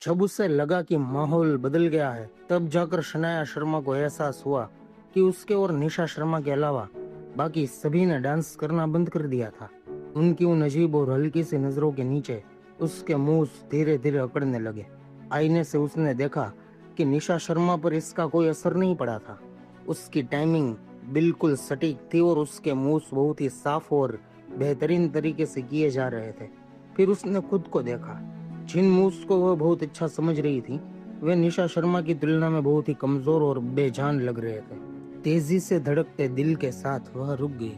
जब उसे लगा कि माहौल बदल गया है, तब जाकर शनाया शर्मा को एहसास हुआ कि उसके और निशा शर्मा के अलावा बाकी सभी ने डांस करना बंद कर दिया था। उनकी उन अजीब और हल्की सी नजरों के नीचे उसके मुंह धीरे धीरे अकड़ने लगे। आईने से उसने देखा कि निशा शर्मा पर इसका कोई असर नहीं पड़ा था। उसकी टाइमिंग बिल्कुल सटीक थी और उसके मूव्स बहुत ही साफ और बेहतरीन तरीके से किए जा रहे थे। फिर उसने खुद को देखा। जिन मूव्स को वह बहुत अच्छा समझ रही थी, वे निशा शर्मा की तुलना में बहुत ही कमजोर और बेजान लग रहे थे। तेजी से धड़कते दिल के साथ वह रुक गई।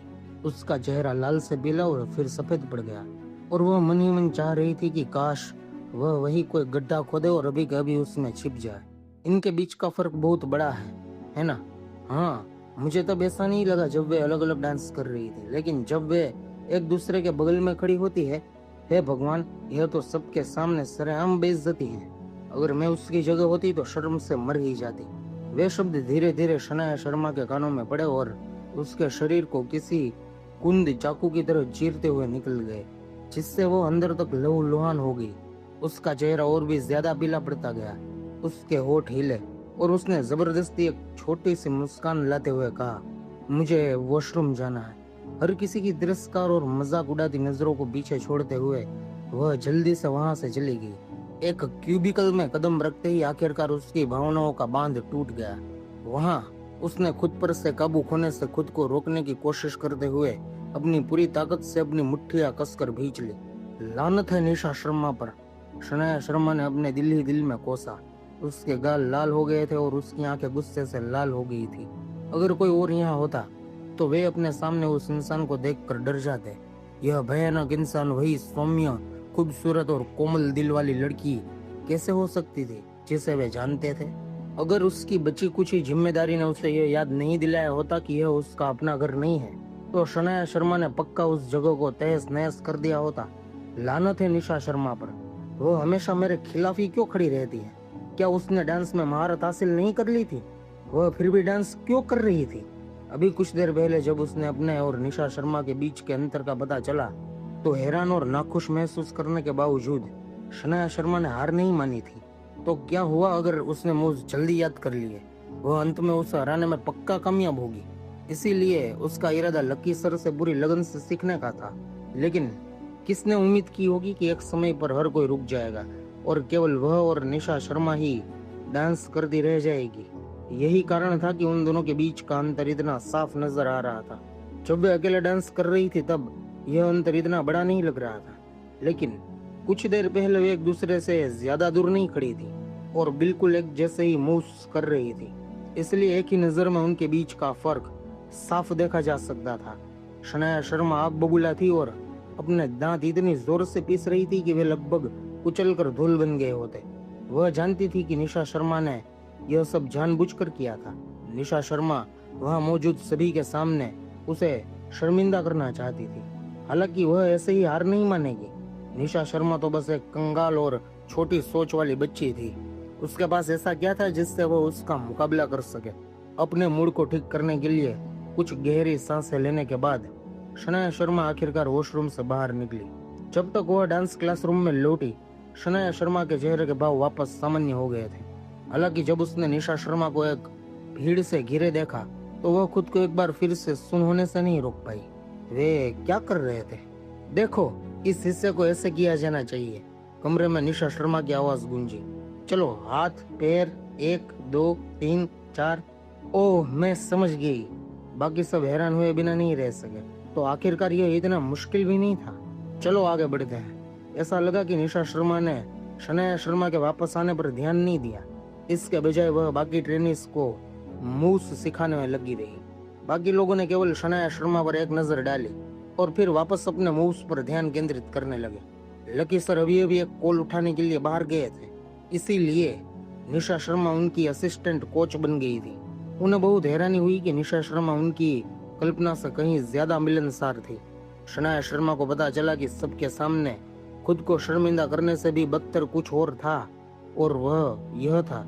उसका चेहरा लाल से पीला और फिर सफेद पड़ गया और वह मन ही मन चाह रही थी कि काश वह वही कोई गड्ढा खोदे और अभी के अभी उसमें छिप जाए। इनके बीच का फर्क बहुत बड़ा है ना? हाँ, मुझे तब ऐसा नहीं लगा जब वे अलग अलग डांस कर रही थी, लेकिन जब वे एक दूसरे के बगल में खड़ी होती है, हे भगवान, यह तो सबके सामने सरेआम बेइज्जती है। अगर मैं उसकी जगह होती तो शर्म से मर ही जाती। वे शब्द धीरे धीरे शनाया शर्मा के कानों में पड़े और उसके शरीर को किसी कुंद चाकू की तरह चीरते हुए निकल गए, जिससे वो अंदर तक लहूलुहान हो गई। उसका चेहरा और भी ज्यादा पीला पड़ता गया, उसके होठ हिले और उसने जबरदस्ती एक छोटी सी मुस्कान लाते हुए कहा, मुझे वॉशरूम जाना है। हर किसी की तिरस्कार और मजाक उड़ाती नजरों को पीछे छोड़ते हुए वह जल्दी से वहां से चली गई। एक क्यूबिकल में कदम रखते ही आखिरकार उसकी भावनाओं का बांध टूट गया। वहां उसने खुद पर से काबू खोने से खुद को रोकने की कोशिश करते हुए अपनी पूरी ताकत से अपनी मुट्ठियां कसकर भींच ली। लानत है निशा शर्मा पर, शनाया शर्मा ने अपने दिल ही दिल में कोसा। उसके गाल लाल हो गए थे और उसकी आंखें गुस्से से लाल हो गई थी। अगर कोई और यहाँ होता तो वे अपने सामने उस इंसान को देखकर डर जाते। यह भयानक इंसान वही सौम्य, खूबसूरत और कोमल दिल वाली लड़की कैसे हो सकती थी जिसे वे जानते थे? अगर उसकी बची कुछ ही जिम्मेदारी ने उसे यह याद नहीं दिलाया होता कि यह उसका अपना घर नहीं है, तो शनाया शर्मा ने पक्का उस जगह को तहस नहस कर दिया होता। लानत है निशा शर्मा पर, वो हमेशा मेरे खिलाफ ही क्यों खड़ी रहती है? क्या उसने डांस में महारत हासिल नहीं कर ली थी? वह फिर भी डांस क्यों कर रही थी? अभी कुछ देर पहले जब उसने अपने और निशा शर्मा के बीच के अंतर का पता चला, तो हैरान और नाखुश महसूस करने के बावजूद शनाया शर्मा ने हार नहीं मानी थी। तो क्या हुआ अगर उसने मूव्स जल्दी याद कर लिए? वह अंत में उसे हराने में पक्का कामयाब होगी। इसीलिए उसका इरादा लकी सर से बुरी लगन से सीखने का था। लेकिन किसने उम्मीद की होगी कि एक समय पर हर कोई रुक जाएगा और केवल वह और निशा शर्मा ही डांस करती रह जाएगी। यही कारण था कि उन दोनों के बीच का अंतर इतना साफ नजर आ रहा था। जब वे अकेले डांस कर रही थी तब यह अंतर इतना बड़ा नहीं लग रहा था, लेकिन कुछ देर पहले वे एक दूसरे से ज्यादा दूर नहीं खड़ी थी और बिल्कुल एक जैसे ही मूव्स कर रही थी। इसलिए एक ही नजर में उनके बीच का फर्क साफ देखा जा सकता था। शनाया शर्मा आग बबूला थी और अपने दांत इतनी जोर से पीस रही थी कि वे लगभग कुचल कर धूल बन गए होते। वह जानती थी कि निशा शर्मा ने यह सब जानबूझकर किया था। निशा शर्मा वहां मौजूद सभी के सामने उसे शर्मिंदा करना चाहती थी। हालांकि वह ऐसे ही हार नहीं मानेगी। निशा शर्मा तो बस एक कंगाल और छोटी सोच वाली बच्ची थी। उसके पास ऐसा क्या था जिससे वह उसका मुकाबला कर सके? अपने मूड को ठीक करने के लिए कुछ गहरी सांसें लेने के बाद शनाया शर्मा आखिरकार वॉशरूम से बाहर निकली। जब तक वह डांस क्लासरूम में लौटी, शनाया शर्मा के चेहरे के भाव वापस सामान्य हो गए थे। हालांकि जब उसने निशा शर्मा को एक भीड़ से घिरे देखा, तो वह खुद को एक बार फिर से सुन होने से नहीं रोक पाई। वे क्या कर रहे थे? देखो, इस हिस्से को ऐसे किया जाना चाहिए। कमरे में निशा शर्मा की आवाज गूंजी। चलो, हाथ पैर, 1 2 3 4। ओह, मैं समझ गई। बाकी सब हैरान हुए बिना नहीं रह सके। तो आखिरकार यह इतना मुश्किल भी नहीं था। चलो आगे बढ़ते हैं। ऐसा लगा कि निशा शर्मा ने शनाया शर्मा के वापस आने पर ध्यान नहीं दिया। इसके बजाय वह बाकी ट्रेनिस को मूव्स सिखाने में लगी रही। बाकी लोगों ने केवल शनाया शर्मा पर एक नजर डाली और फिर वापस अपने मूव्स पर ध्यान केंद्रित करने लगे। लकी सर अभी अभी एक कॉल उठाने के लिए बाहर गए थे, इसीलिए निशा शर्मा उनकी असिस्टेंट कोच बन गई थी। उन्हें बहुत हैरानी हुई कि निशा शर्मा उनकी कल्पना से कहीं ज्यादा मिलनसार थी। शनाया शर्मा को पता चला कि सबके सामने खुद को शर्मिंदा करने से भी बदतर कुछ और था, और वह यह था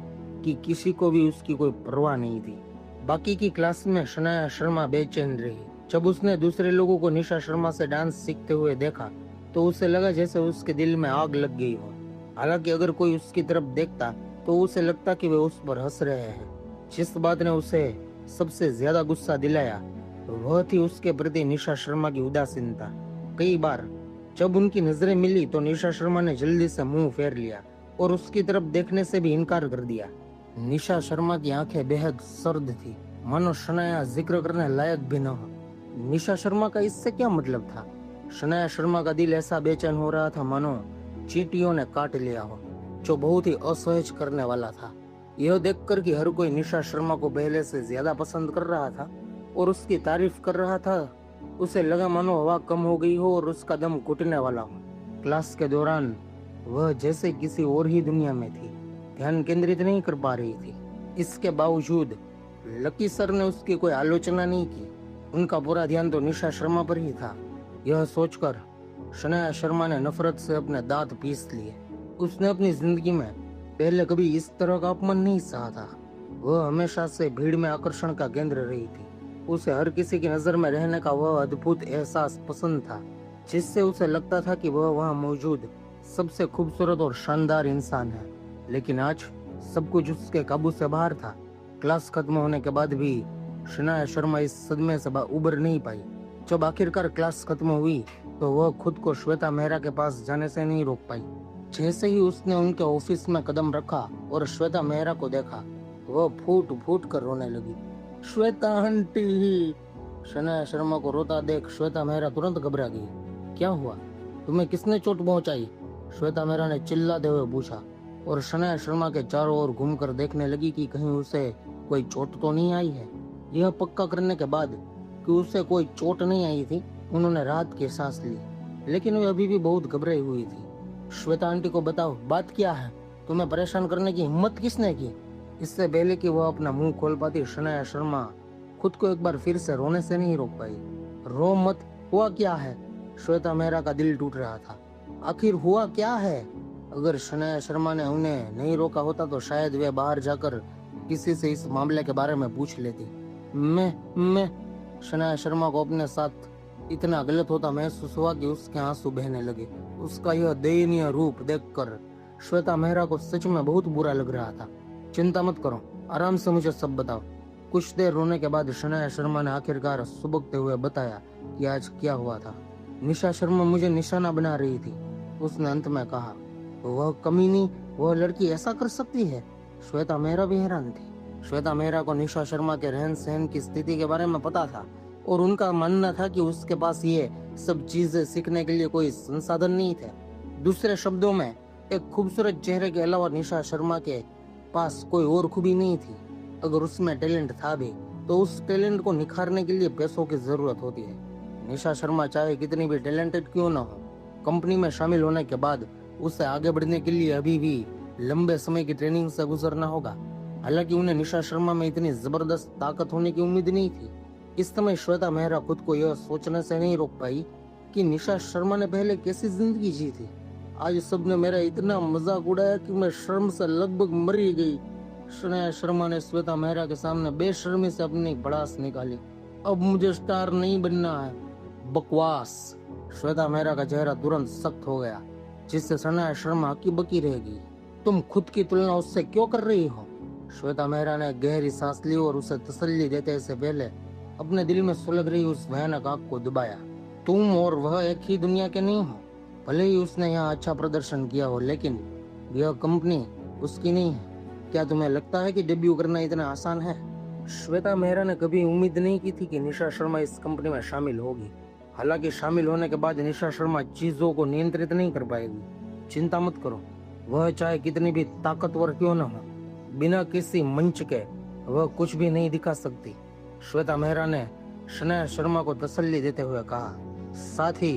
कि किसी को भी उसकी कोई परवाह नहीं थी। बाकी की क्लास में शनाया शर्मा बेचैन रही। जब उसने दूसरे लोगों को निशा शर्मा से डांस सीखते हुए देखा, तो उसे लगा जैसे उसके दिल में आग लग गई हो। हालांकि अगर कोई उसकी तरफ देखता तो उसे लगता कि वे उस पर हंस रहे हैं। जिस बात ने उसे सबसे ज्यादा गुस्सा दिलाया वह थी उसके प्रति निशा शर्मा की उदासीनता। कई बार जब उनकी नजरें मिली तो निशा शर्मा ने जल्दी से मुंह फेर लिया और उसकी तरफ देखने से भी इनकार कर दिया। निशा शर्मा की आंखें बेहद सर्द थी, मानो शनाया जिक्र करने लायक भी न हो। निशा शर्मा का इससे क्या मतलब था? शनाया शर्मा का दिल ऐसा बेचैन हो रहा था मानो चींटियों ने काट लिया हो, जो बहुत ही असहज करने वाला था। यह देखकर कि हर कोई निशा शर्मा को पहले से ज्यादा पसंद कर रहा था और उसकी तारीफ कर रहा था, उसे लगा मानो हवा कम हो गई हो और उसका दम घुटने वाला हो। क्लास के दौरान वह जैसे किसी और ही दुनिया में थी, ध्यान केंद्रित नहीं कर पा रही थी। इसके बावजूद लकी सर ने उसकी कोई आलोचना नहीं की, उनका पूरा ध्यान तो निशा शर्मा पर ही था। यह सोचकर शनाया शर्मा ने नफरत से अपने दांत पीस लिए। उसने अपनी जिंदगी में पहले कभी इस तरह का अपमान नहीं सहा था। वह हमेशा से भीड़ में आकर्षण का केंद्र रही थी। उसे हर किसी की नजर में रहने का वह अद्भुत एहसास पसंद था, जिससे उसे लगता था कि वह वहां मौजूद सबसे खूबसूरत और शानदार इंसान है। लेकिन आज सब कुछ उसके काबू से बाहर था। क्लास खत्म होने के बाद भी शनाया शर्मा इस सदमे से उबर नहीं पाई। जब आखिरकार क्लास खत्म हुई तो वह खुद को श्वेता मेहरा के पास जाने से नहीं रोक पाई। जैसे ही उसने उनके ऑफिस में कदम रखा और श्वेता मेहरा को देखा, वह फूट फूट कर रोने लगी। श्वेता आंटी! शनाया शर्मा को रोता देख श्वेता मेहरा तुरंत घबरा गई। क्या हुआ? तुम्हें किसने चोट पहुंचाई? श्वेता मेहरा ने चिल्लाते हुए पूछा और शनाया शर्मा के चारों ओर घूमकर देखने लगी कि कहीं उसे कोई चोट तो नहीं आई है। यह पक्का करने के बाद कि उसे कोई चोट नहीं आई थी, उन्होंने राहत की सांस ली, लेकिन वे अभी भी बहुत घबराई हुई थी। श्वेता आंटी को बताओ, बात क्या है? तुम्हें परेशान करने की हिम्मत किसने की? इससे पहले कि वह अपना मुंह खोल पाती, शनाया शर्मा खुद को एक बार फिर से रोने से नहीं रोक पाई। रो मत, हुआ क्या है? श्वेता मेहरा का दिल टूट रहा था। आखिर हुआ क्या है? अगर शनाया शर्मा ने उन्हें नहीं रोका होता तो शायद वे बाहर जाकर किसी से इस मामले के बारे में पूछ लेती। मैं शनाया शर्मा को अपने साथ इतना गलत होता महसूस हुआ कि उसके आंसू बहने लगे। उसका यह दयनीय रूप देखकर श्वेता मेहरा को सच में बहुत बुरा लग रहा था। चिंता मत करो, आराम से मुझे सब बताओ। कुछ देर रोने के बाद शनाया शर्मा ने आखिरकार सुबकते हुए बताया कि आज क्या हुआ था। निशा शर्मा मुझे निशाना बना रही थी, उसने अंत में कहा। वह कमीनी, वह लड़की ऐसा कर सकती है? श्वेता मेहरा भी हैरान थी। श्वेता मेहरा को निशा शर्मा के रहन सहन की स्थिति के बारे में पता था और उनका मानना था कि उसके पास ये सब चीजें सीखने के लिए कोई संसाधन नहीं थे। दूसरे शब्दों में, एक खूबसूरत चेहरे के अलावा निशा शर्मा के पास कोई और खूबी नहीं थी। अगर उसमें टैलेंट था भी तो उस टैलेंट को निखारने के लिए पैसों की जरूरत होती है। निशा शर्मा चाहे कितनी भी टैलेंटेड क्यों ना हो, कंपनी में शामिल होने के बाद उसे आगे बढ़ने के लिए अभी भी लंबे समय की ट्रेनिंग से गुजरना होगा। हालांकि उन्हें निशा शर्मा में इतनी जबरदस्त ताकत होने की उम्मीद नहीं थी। इस समय श्वेता मेहरा खुद को यह सोचने से नहीं रोक पाई कि निशा शर्मा ने पहले कैसी जिंदगी जी थी। आज सबने मेरा इतना मजाक उड़ाया कि मैं शर्म से लगभग मर ही गई। शनाया शर्मा ने श्वेता मेहरा के सामने बेशर्मी से अपनी भड़ास निकाली। अब मुझे स्टार नहीं बनना है। बकवास! श्वेता मेहरा का चेहरा तुरंत सख्त हो गया, जिससे शनाया शर्मा हक्की बकी रहेगी। तुम खुद की तुलना उससे क्यों कर रही हो? श्वेता मेहरा ने गहरी सांस ली और उसे तसल्ली देते से पहले अपने दिल में सुलग रही उस भयानक आग को दबाया। तुम और वह एक ही दुनिया के नहीं हो। भले ही उसने यहाँ अच्छा प्रदर्शन किया हो, लेकिन यह कंपनी उसकी नहीं है। क्या तुम्हें लगता है कि डेब्यू करना इतना आसान है? श्वेता मेहरा ने कभी उम्मीद नहीं की थी कि निशा शर्मा इस कंपनी में शामिल होगी। हालांकि शामिल होने के बाद निशा शर्मा चीजों को नियंत्रित नहीं कर पाएगी। चिंता मत करो, वह चाहे कितनी भी ताकतवर क्यों न हो, बिना किसी मंच के वह कुछ भी नहीं दिखा सकती। श्वेता मेहरा ने शनाया शर्मा को तसल्ली देते हुए कहा। साथ ही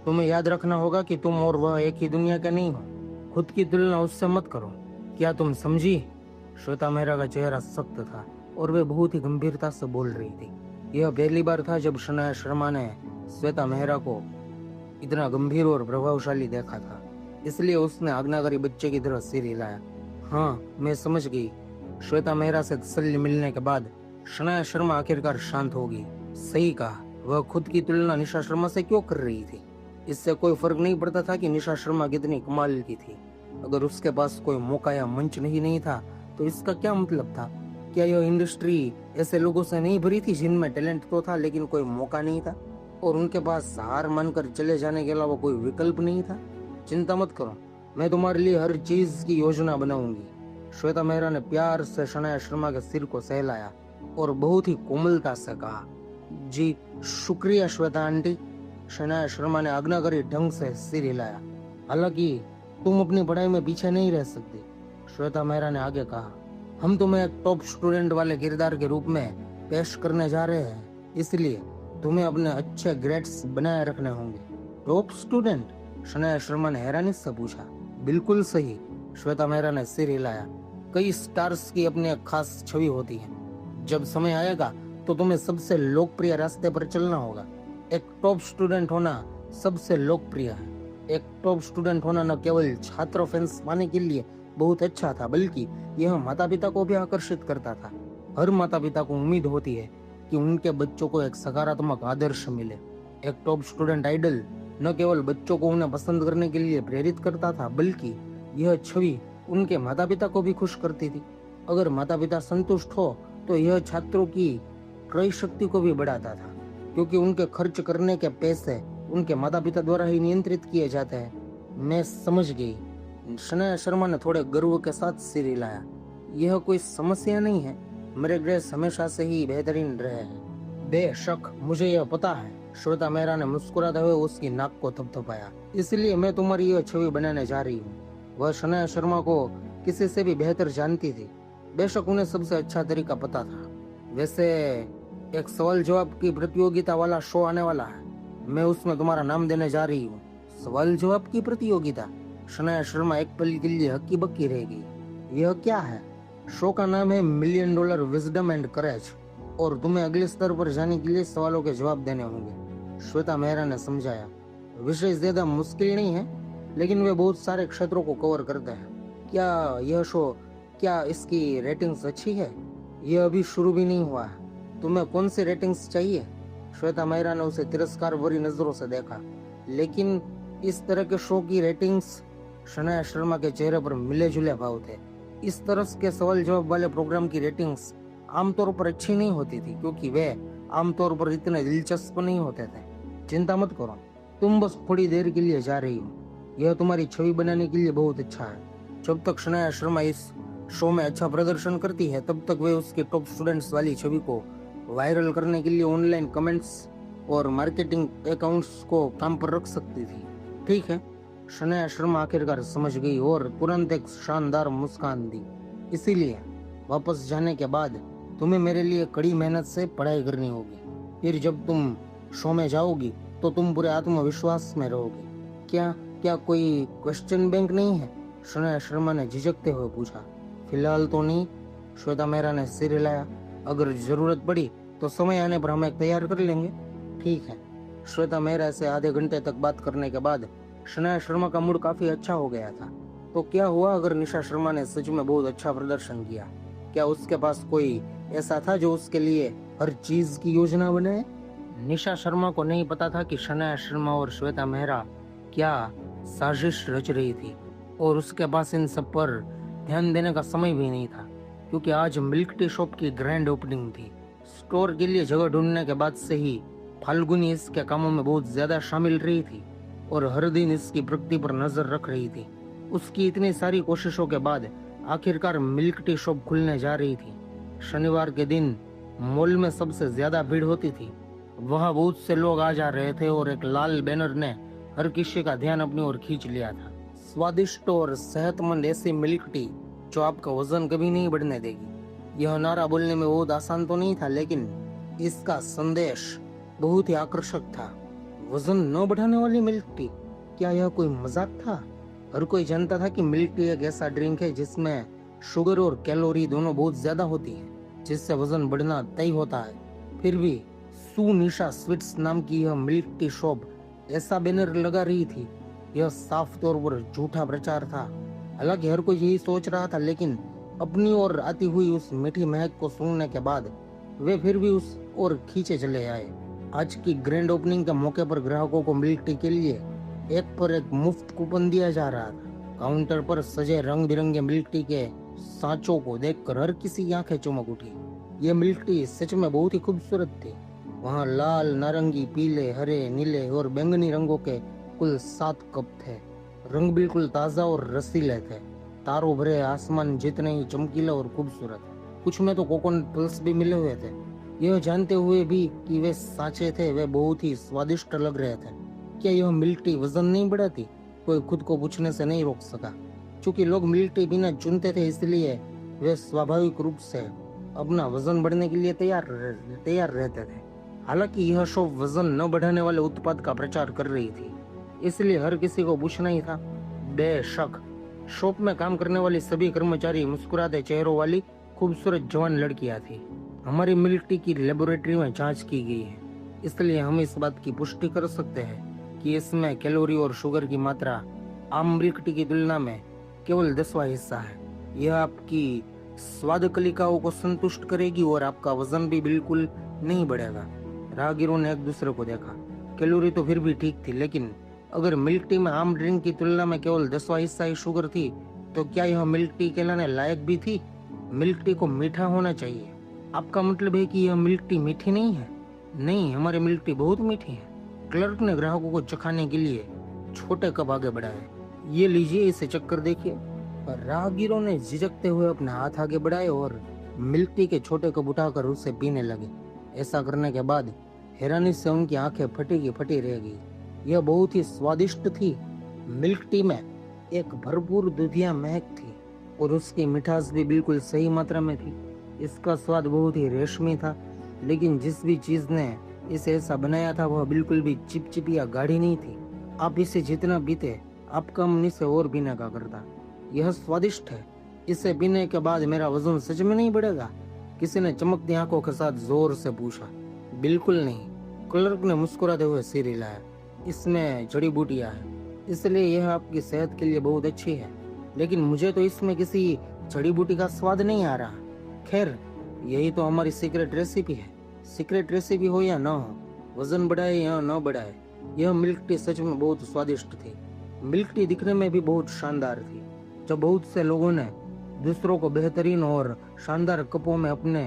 तुम्हें याद रखना होगा कि तुम और वह एक ही दुनिया के नहीं हो। खुद की तुलना उससे मत करो। क्या तुम समझी? श्वेता मेहरा का चेहरा सख्त था और वे बहुत ही गंभीरता से बोल रही थी। यह पहली बार था जब शनाया शर्मा ने श्वेता मेहरा को इतना गंभीर और प्रभावशाली देखा था, इसलिए उसने आज्ञाकारी बच्चे की तरह सिर हिलाया। हाँ, मैं समझ गई। श्वेता मेहरा से तसल्ली मिलने के बाद शनाया शर्मा आखिरकार शांत होगी। सही कहा, वह खुद की तुलना निशा शर्मा से क्यों कर रही थी? इससे कोई फर्क नहीं पड़ता था कि निशा शर्मा कितनी कमाल की थी। अगर उसके पास कोई मौका या मंच नहीं था तो इसका क्या मतलब था? क्या यह इंडस्ट्री ऐसे लोगों से नहीं भरी थी जिनमें टैलेंट तो था लेकिन कोई मौका नहीं था और उनके पास हार मानकर चले जाने के अलावा कोई विकल्प नहीं था? चिंता मत करो, मैं तुम्हारे लिए हर चीज की योजना बनाऊंगी। श्वेता मेहरा ने प्यार से शनाया शर्मा के सिर को सहलाया और बहुत ही कोमलता से कहा, जी शुक्रिया श्वेता आंटी। शनाया शर्मा ने आज्ञाकारी ढंग से सिर हिलाया। हालांकि तुम अपनी पढ़ाई में पीछे नहीं रह सकती, श्वेता मेहरा ने आगे कहा। हम तुम्हें एक टॉप स्टूडेंट वाले किरदार के रूप में पेश करने जा रहे हैं, इसलिए तुम्हें अपने अच्छे ग्रेड्स बनाए रखने होंगे। Top student? शनाया शर्मा ने हैरानी से पूछा। बिल्कुल सही, श्वेता मेहरा ने सिर हिलाया। कई स्टार्स की अपनी एक खास छवि होती है। जब समय आएगा तो तुम्हें सबसे लोकप्रिय रास्ते पर चलना होगा। एक टॉप स्टूडेंट होना सबसे लोकप्रिय है। एक टॉप स्टूडेंट होना न केवल छात्र फैंस पाने के लिए बहुत अच्छा था, बल्कि यह माता पिता को भी आकर्षित करता था। हर माता पिता को उम्मीद होती है कि उनके बच्चों को एक सकारात्मक आदर्श मिले। एक टॉप स्टूडेंट आइडल न केवल बच्चों को उन्हें पसंद करने के लिए प्रेरित करता था, बल्कि यह छवि उनके माता पिता को भी खुश करती थी। अगर माता पिता संतुष्ट हो तो यह छात्रों की क्रय शक्ति को भी बढ़ाता था, क्योंकि उनके खर्च करने के पैसे उनके माता पिता द्वारा ही नियंत्रित किए जाते हैं। मैं समझ गई, शनाया शर्मा ने थोड़े गर्व के साथ सिर हिलाया। यह कोई समस्या नहीं है, मेरे ग्रेड्स हमेशा से ही बेहतरीन रहे हैं। बेशक मुझे यह पता है, श्वेता मेहरा ने मुस्कुराते हुए उसकी नाक को थपथपाया। इसलिए मैं तुम्हारी यह छवि बनाने जा रही हूँ। वह शनाया शर्मा को किसी से भी बेहतर जानती थी। बेशक उन्हें सबसे अच्छा तरीका पता था। वैसे एक सवाल जवाब की प्रतियोगिता वाला शो आने वाला है, मैं उसमें तुम्हारा नाम देने जा रही हूँ। सवाल जवाब की प्रतियोगिता? शनाया शर्मा एक पल के लिए हक्की बक्की रह गई। यह क्या है? शो का नाम है $1,000,000 विजडम एंड करेज और तुम्हें अगले स्तर पर जाने के लिए सवालों के जवाब देने होंगे, श्वेता मेहरा ने समझाया। विषय ज्यादा मुश्किल नहीं है, लेकिन वे बहुत सारे क्षेत्रों को कवर करते हैं। क्या यह शो, क्या इसकी रेटिंग्स अच्छी है? यह अभी शुरू भी नहीं हुआ है। तुम्हें कौन सी रेटिंग्स चाहिए? श्वेता मेहरा ने उसे तिरस्कार भरी नजरों से देखा। लेकिन इस तरह के शो की रेटिंग्स? शनाया शर्मा के चेहरे पर मिले जुले भाव थे। इस तरह के सवाल जवाब वाले प्रोग्राम की रेटिंग्स आमतौर पर अच्छी नहीं होती थी, क्योंकि वे आमतौर पर इतने दिलचस्प नहीं होते थे। चिंता मत करो, तुम बस थोड़ी देर के लिए जा रही हो। यह तुम्हारी छवि बनाने के लिए बहुत अच्छा है। जब तक शनाया शर्मा इस शो में अच्छा प्रदर्शन करती है, तब तक वे उसके टॉप स्टूडेंट्स वाली छवि को वायरल करने के लिए ऑनलाइन कमेंट्स और मार्केटिंग अकाउंट्स को काम पर रख सकती थी। ठीक है, शनाया शर्मा आखिरकार समझ गई और तुरंत एक शानदार मुस्कान दी। इसीलिए वापस जाने के बाद तुम्हें मेरे लिए कड़ी मेहनत से पढ़ाई करनी होगी। फिर जब तुम शो में जाओगी तो तुम पूरे आत्मविश्वास में रहोगी। क्या क्या कोई क्वेश्चन बैंक नहीं है? शनाया शर्मा ने झिझकते हुए पूछा। फिलहाल तो नहीं, श्वेता मेहरा ने सिर हिलाया। अगर जरूरत पड़ी तो समय आने पर हम एक तैयार कर लेंगे। ठीक है। श्वेता मेहरा से आधे घंटे तक बात करने के बाद शनाया शर्मा का मूड काफी अच्छा हो गया था। तो क्या हुआ अगर निशा शर्मा ने सच में बहुत अच्छा प्रदर्शन किया? क्या उसके पास कोई ऐसा था जो उसके लिए हर चीज की योजना बनाए? निशा शर्मा को नहीं पता था कि शनाया शर्मा और श्वेता मेहरा क्या साजिश रच रही थी, और उसके पास इन सब पर ध्यान देने का समय भी नहीं था, क्योंकि आज मिल्क टी शॉप की ग्रैंड ओपनिंग थी। स्टोर के लिए जगह ढूंढने के बाद से ही फाल्गुनी इसके कामों में बहुत ज्यादा शामिल रही थी और हर दिन इसकी प्रगति पर नजर रख रही थी। उसकी इतनी सारी कोशिशों के बाद आखिरकार मिल्क टी शॉप खुलने जा रही थी। शनिवार के दिन मॉल में सबसे ज्यादा भीड़ होती थी। वहां बहुत से लोग आ जा रहे थे और एक लाल बैनर ने हर किसी का ध्यान अपनी ओर खींच लिया था। स्वादिष्ट और सेहतमंद ऐसी मिल्क टी जो आपका वजन कभी नहीं बढ़ने देगी। यह नारा बोलने में बहुत आसान तो नहीं था, लेकिन इसका संदेश बहुत ही आकर्षक था। वजन न बढ़ाने वाली मिल्क टी, क्या यह कोई मजाक था? हर कोई जानता था कि मिल्क टी एक ऐसा ड्रिंक है जिसमें शुगर और कैलोरी दोनों बहुत ज्यादा होती है, जिससे वजन बढ़ना तय होता है। फिर भी सुनिशा स्वीट्स नाम की यह मिल्क टी शॉप ऐसा बैनर लगा रही थी। यह साफ तौर पर झूठा प्रचार था। हालांकि हर कोई यही सोच रहा था, लेकिन अपनी ओर आती हुई उस मीठी महक को सुनने के बाद वे फिर भी उस ओर खींचे चले आए। आज की ग्रैंड ओपनिंग के मौके पर ग्राहकों को मिल्क टी के लिए एक पर एक मुफ्त कूपन दिया जा रहा था। काउंटर पर सजे रंग बिरंगे मिल्क टी के सांचों को देखकर हर किसी की आंखें चमक उठी। ये मिल्क टी सच में बहुत ही खूबसूरत थी। वहाँ लाल, नारंगी, पीले, हरे, नीले और बैंगनी रंगों के कुल 7 कप थे। रंग बिल्कुल ताजा और रसीले थे, तारों भरे आसमान जितने ही चमकीला और खूबसूरत। कुछ में तो कोकोनट पल्स भी मिले हुए थे। यह जानते हुए भी कि वे सांचे थे, वे बहुत ही स्वादिष्ट लग रहे थे। क्या यह मिल्क टी वजन नहीं बढ़ाती? कोई खुद को पूछने से नहीं रोक सका। चूंकि लोग मिल्क टी पीना चुनते थे, इसलिए वे स्वाभाविक रूप से अपना वजन बढ़ने के लिए तैयार रहते थे। हालांकि यह शॉप वजन न बढ़ाने वाले उत्पाद का प्रचार कर रही थी, इसलिए हर किसी को पूछना ही था। बेशक शॉप में काम करने वाली सभी कर्मचारी मुस्कुराते चेहरों वाली खूबसूरत जवान लड़कियां थी। हमारी मिल्क टी की लेबोरेटरी में जांच की गई है, इसलिए हम इस बात की पुष्टि कर सकते हैं कि इसमें कैलोरी और शुगर की मात्रा आम मिल्क टी की तुलना में केवल 10वां हिस्सा है। यह आपकी स्वाद कलिकाओं को संतुष्ट करेगी और आपका वजन भी बिल्कुल नहीं बढ़ेगा। राहगीरों ने एक दूसरे को देखा। कैलोरी तो फिर भी ठीक थी, लेकिन अगर मिल्क टी में आम ड्रिंक की तुलना में केवल 10वां हिस्सा ही शुगर थी, तो क्या यह मिल्क टी कहलाने लायक भी थी? मिल्क टी को मीठा होना चाहिए। आपका मतलब है कि यह मिल्क टी मीठी नहीं है? नहीं, हमारी मिल्क टी बहुत मीठी है। क्लर्क ने ग्राहकों को चखाने के लिए छोटे कप आगे बढ़ाए। ये लीजिए, इसे चक्कर देखिए। पर राहगीरों ने झिझकते हुए अपने हाथ आगे बढ़ाए और मिल्क टी के छोटे कप उठाकर उसे पीने लगे। ऐसा करने के बाद हैरानी से उनकी आंखें फटी की फटी रह गई। यह बहुत ही स्वादिष्ट थी। मिल्क टी में एक भरपूर दूधिया महक थी और उसकी मिठास भी बिल्कुल सही मात्रा में थी। इसका स्वाद बहुत ही रेशमी था, लेकिन जिस भी चीज ने इसे ऐसा बनाया था वह बिल्कुल भी चिपचिपी या गाढ़ी नहीं थी। आप इसे जितना पीते, आपका मन इसे और पीने का करता। यह स्वादिष्ट है। इसे पीने के बाद मेरा वजन सच में नहीं बढ़ेगा? किसी ने चमकती आंखों के साथ जोर से पूछा। बिल्कुल नहीं, क्लर्क ने मुस्कुराते हुए सिर हिलाया। इसमें जड़ी बूटियां हैं, इसलिए यह आपकी सेहत के लिए बहुत अच्छी है, लेकिन मुझे तो इसमें किसी जड़ी बूटी का स्वाद नहीं आ रहा। खैर, यही तो हमारी सीक्रेट रेसिपी है। सीक्रेट रेसिपी हो या ना हो, वजन बढ़ाए या न बढ़ाए, यह मिल्क टी सच में बहुत स्वादिष्ट थी। मिल्क टी दिखने में भी बहुत शानदार थी। जब बहुत से लोगों ने दूसरों को बेहतरीन और शानदार कपों में अपने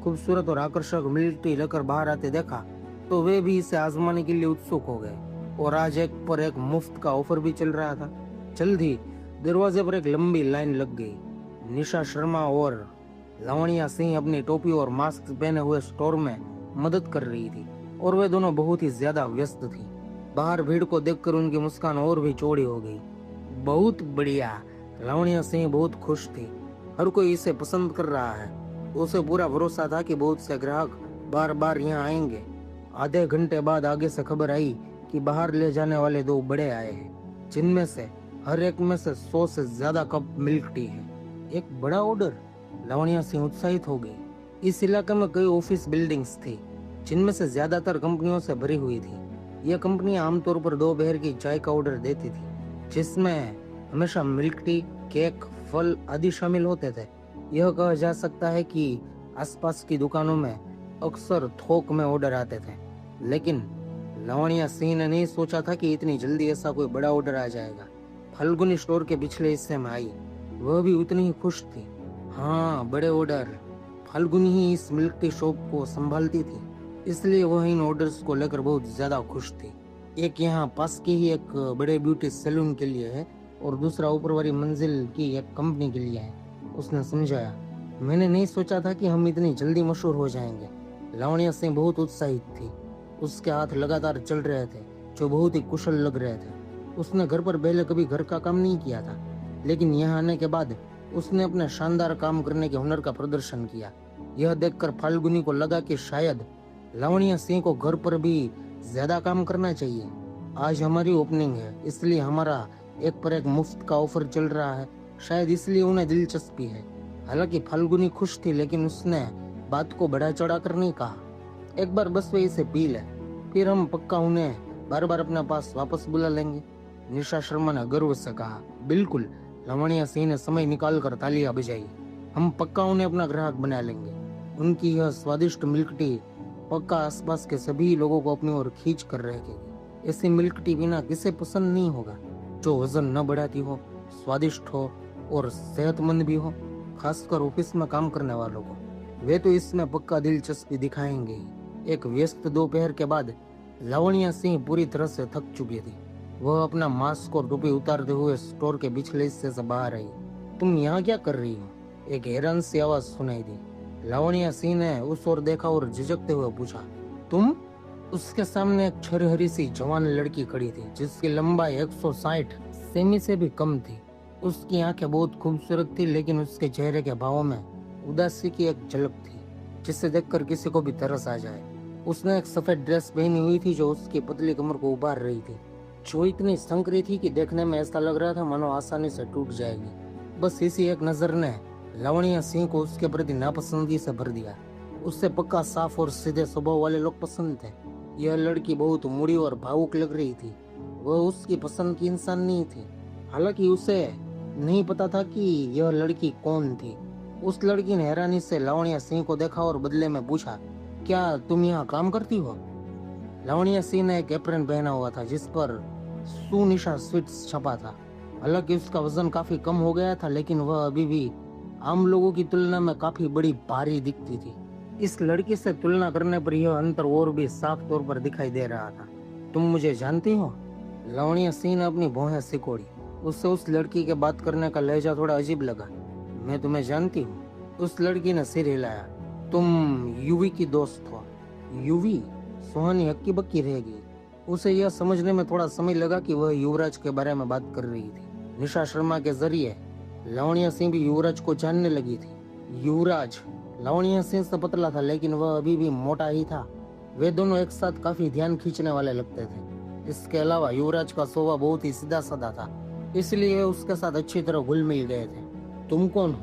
खूबसूरत और आकर्षक मिल्क टी लेकर बाहर आते देखा, तो वे भी इसे आजमाने के लिए उत्सुक हो गए। और आज एक पर एक मुफ्त का ऑफर भी चल रहा था। जल्द ही दरवाजे पर एक लंबी लाइन लग गई। निशा शर्मा और लावण्या सिंह अपनी टोपी और मास्क पहने हुए स्टोर में मदद कर रही थी, और वे दोनों बहुत ही ज्यादा व्यस्त थी। बाहर भीड़ को देखकर उनकी मुस्कान और भी चौड़ी हो गई। बहुत बढ़िया, लावण्या सिंह बहुत खुश थी। हर कोई इसे पसंद कर रहा है। उसे पूरा भरोसा था कि बहुत से ग्राहक बार बार यहाँ आएंगे। आधे घंटे बाद आगे से खबर आई कि बाहर ले जाने वाले 2 बड़े आए हैं, जिनमें से हर एक में से 100 से ज्यादा कप मिल्क टी है। एक बड़ा ऑर्डर? लावण्या सिंह उत्साहित हो गई। इस इलाके में कई ऑफिस बिल्डिंग्स थी, जिनमें से ज्यादातर कंपनियों से भरी हुई थी। यह कंपनी आमतौर पर दोपहर की चाय का ऑर्डर देती थी, जिसमें हमेशा मिल्क टी, केक, फल आदि शामिल होते थे। यह कहा जा सकता है कि आसपास की दुकानों में अक्सर थोक में ऑर्डर आते थे, लेकिन लावण्या सिंह ने नहीं सोचा था कि इतनी जल्दी ऐसा कोई बड़ा ऑर्डर आ जाएगा। फल्गुनी स्टोर के पिछले हिस्से में आई, वह भी उतनी ही खुश थी। हाँ, बड़े ऑर्डर। फाल्गुनी ही इस मिल्क टी शॉप को संभालती थी, इसलिए वह इन ऑर्डर्स को लेकर बहुत ज्यादा खुश थी। एक यहाँ पास की ही एक बड़े ब्यूटी सैलून के लिए है और दूसरा ऊपर वाली मंजिल की एक कंपनी के लिए है, उसने समझाया। मैंने नहीं सोचा था कि हम इतनी जल्दी मशहूर हो जाएंगे। लावण्या सिंह बहुत उत्साहित थी। उसके हाथ लगातार चल रहे थे, जो बहुत ही कुशल लग रहे थे। उसने घर पर पहले कभी घर का काम नहीं किया था, लेकिन यहाँ आने के बाद उसने अपने शानदार काम करने के हुनर का प्रदर्शन किया। यह देखकर फाल्गुनी को लगा कि शायद लावण्या सिंह को घर पर भी ज्यादा काम करना चाहिए। आज हमारी ओपनिंग है, इसलिए हमारा एक पर एक मुफ्त का ऑफर चल रहा है। शायद इसलिए उन्हें दिलचस्पी है। हालांकि फाल्गुनी खुश थी, लेकिन उसने बात को बढ़ा चढ़ा कर नहीं कहा। एक बार बस वे इसे पी ले, फिर हम पक्का उन्हें बार बार अपने पास वापस बुला लेंगे, निशा शर्मा ने गर्व से कहा। बिल्कुल, लावण्या सिंह ने समय निकाल कर तालियां बजाई। हम पक्का उन्हें अपना ग्राहक बना लेंगे। उनकी यह स्वादिष्ट मिल्क टी पक्का आसपास के सभी लोगों को अपनी ओर खींच कर रखेगी। ऐसी मिल्क टी बिना किसे पसंद नहीं होगा, जो वजन न बढ़ाती हो, स्वादिष्ट हो और सेहतमंद भी हो, खासकर ऑफिस में काम करने वालों को। वे तो इसमें पक्का दिलचस्पी दिखाएंगे ही। एक व्यस्त दोपहर के बाद लावण्या सिंह पूरी तरह से थक चुकी थी। वह अपना मास्क और टोपी उतारते हुए स्टोर के पिछले हिस्से से बाहर आई। तुम यहाँ क्या कर रही हो? एक हैरान सी आवाज सुनाई दी। लावण्या सिंह ने उस ओर देखा और झिझकते हुए पूछा, तुम? उसके सामने एक छरहरी सी जवान लड़की खड़ी थी जिसकी लंबाई 160 सेमी से भी कम थी। उसकी आंखें बहुत खूबसूरत थी, लेकिन उसके चेहरे के भावों में उदासी की एक झलक थी जिसे देखकर किसी को भी तरस आ जाए। उसने एक सफेद ड्रेस पहनी हुई थी जो उसकी पतली कमर को उभार रही थी, जो इतनी संकरी थी कि देखने में ऐसा लग रहा था मानो आसानी से टूट जाएगी। बस इसी एक नजर ने लावण्या सिंह को उसके प्रति नापसंदगी से भर दिया। उससे पक्का साफ और सीधे स्वभाव वाले लोग पसंद थे। यह लड़की बहुत मुड़ी और भावुक लग रही थी। वह उसकी पसंद की इंसान नहीं थी। हालांकि उसे नहीं पता था कि यह लड़की कौन थी। उस लड़की ने हैरानी से लावण्या सिंह को देखा और बदले में पूछा, क्या तुम यहाँ काम करती हो? लावण्या सिंह ने एक एप्रन पहना हुआ था जिस पर सुनिशा स्वीट्स छपा था। हालांकि उसका वजन काफी कम हो गया था, लेकिन वह अभी भी आम लोगों की तुलना में काफी बड़ी भारी दिखती थी। इस लड़की से तुलना करने पर यह अंतर और भी साफ तौर पर दिखाई दे रहा था। तुम मुझे जानती हो? लावण्या सिंह ने अपनी भौहें सिकोड़ी। उससे उस लड़की के बात करने का लहजा थोड़ा अजीब लगा। मैं तुम्हें जानती हूँ। उस लड़की ने सिर हिलाया। तुम युवी की दोस्त हो? युवी? सुहानी हक्की बक्की रह गई। उसे यह समझने में थोड़ा समय लगा कि वह युवराज के बारे में बात कर रही थी। निशा शर्मा के जरिए लावण्या सिंह भी युवराज को जानने लगी थी। युवराज लावण्या सिंह से पतला था, लेकिन वह अभी भी मोटा ही था। वे दोनों एक साथ काफी ध्यान खींचने वाले लगते थे। इसके अलावा युवराज का स्वभाव बहुत ही सीधा साधा था, इसलिए वे उसके साथ अच्छी तरह घुल मिल गए थे। तुम कौन हो?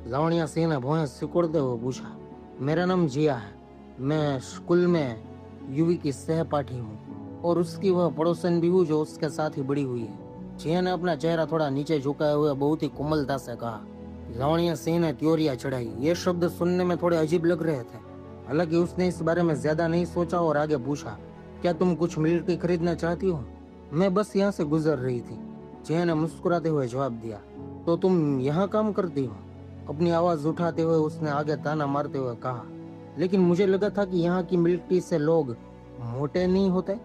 लावण्या सिंह ने भौहें सिकुड़ते हुए पूछा। मेरा नाम जिया है। मैं स्कूल में युवी की सहपाठी हूँ और उसकी वह पड़ोसन भी हूँ जो उसके साथ ही बड़ी हुई है। जिया ने अपना चेहरा थोड़ा नीचे झुकाए हुए बहुत ही कोमलता से कहा। लावण्या सिंह ने त्योरिया चढ़ाई। ये शब्द सुनने में थोड़े अजीब लग रहे थे। हालांकि उसने इस बारे में ज्यादा नहीं सोचा और आगे पूछा, क्या तुम कुछ मिलिट्री खरीदना चाहती हो? मैं बस यहाँ से गुजर रही थी, जिया ने मुस्कुराते हुए जवाब दिया। तो तुम यहाँ काम करती हो? अपनी आवाज उठाते हुए उसने आगे ताना मारते हुए कहा। लेकिन मुझे लगा था कि यहाँ की मिलिट्री से लोग मोटे नहीं होते।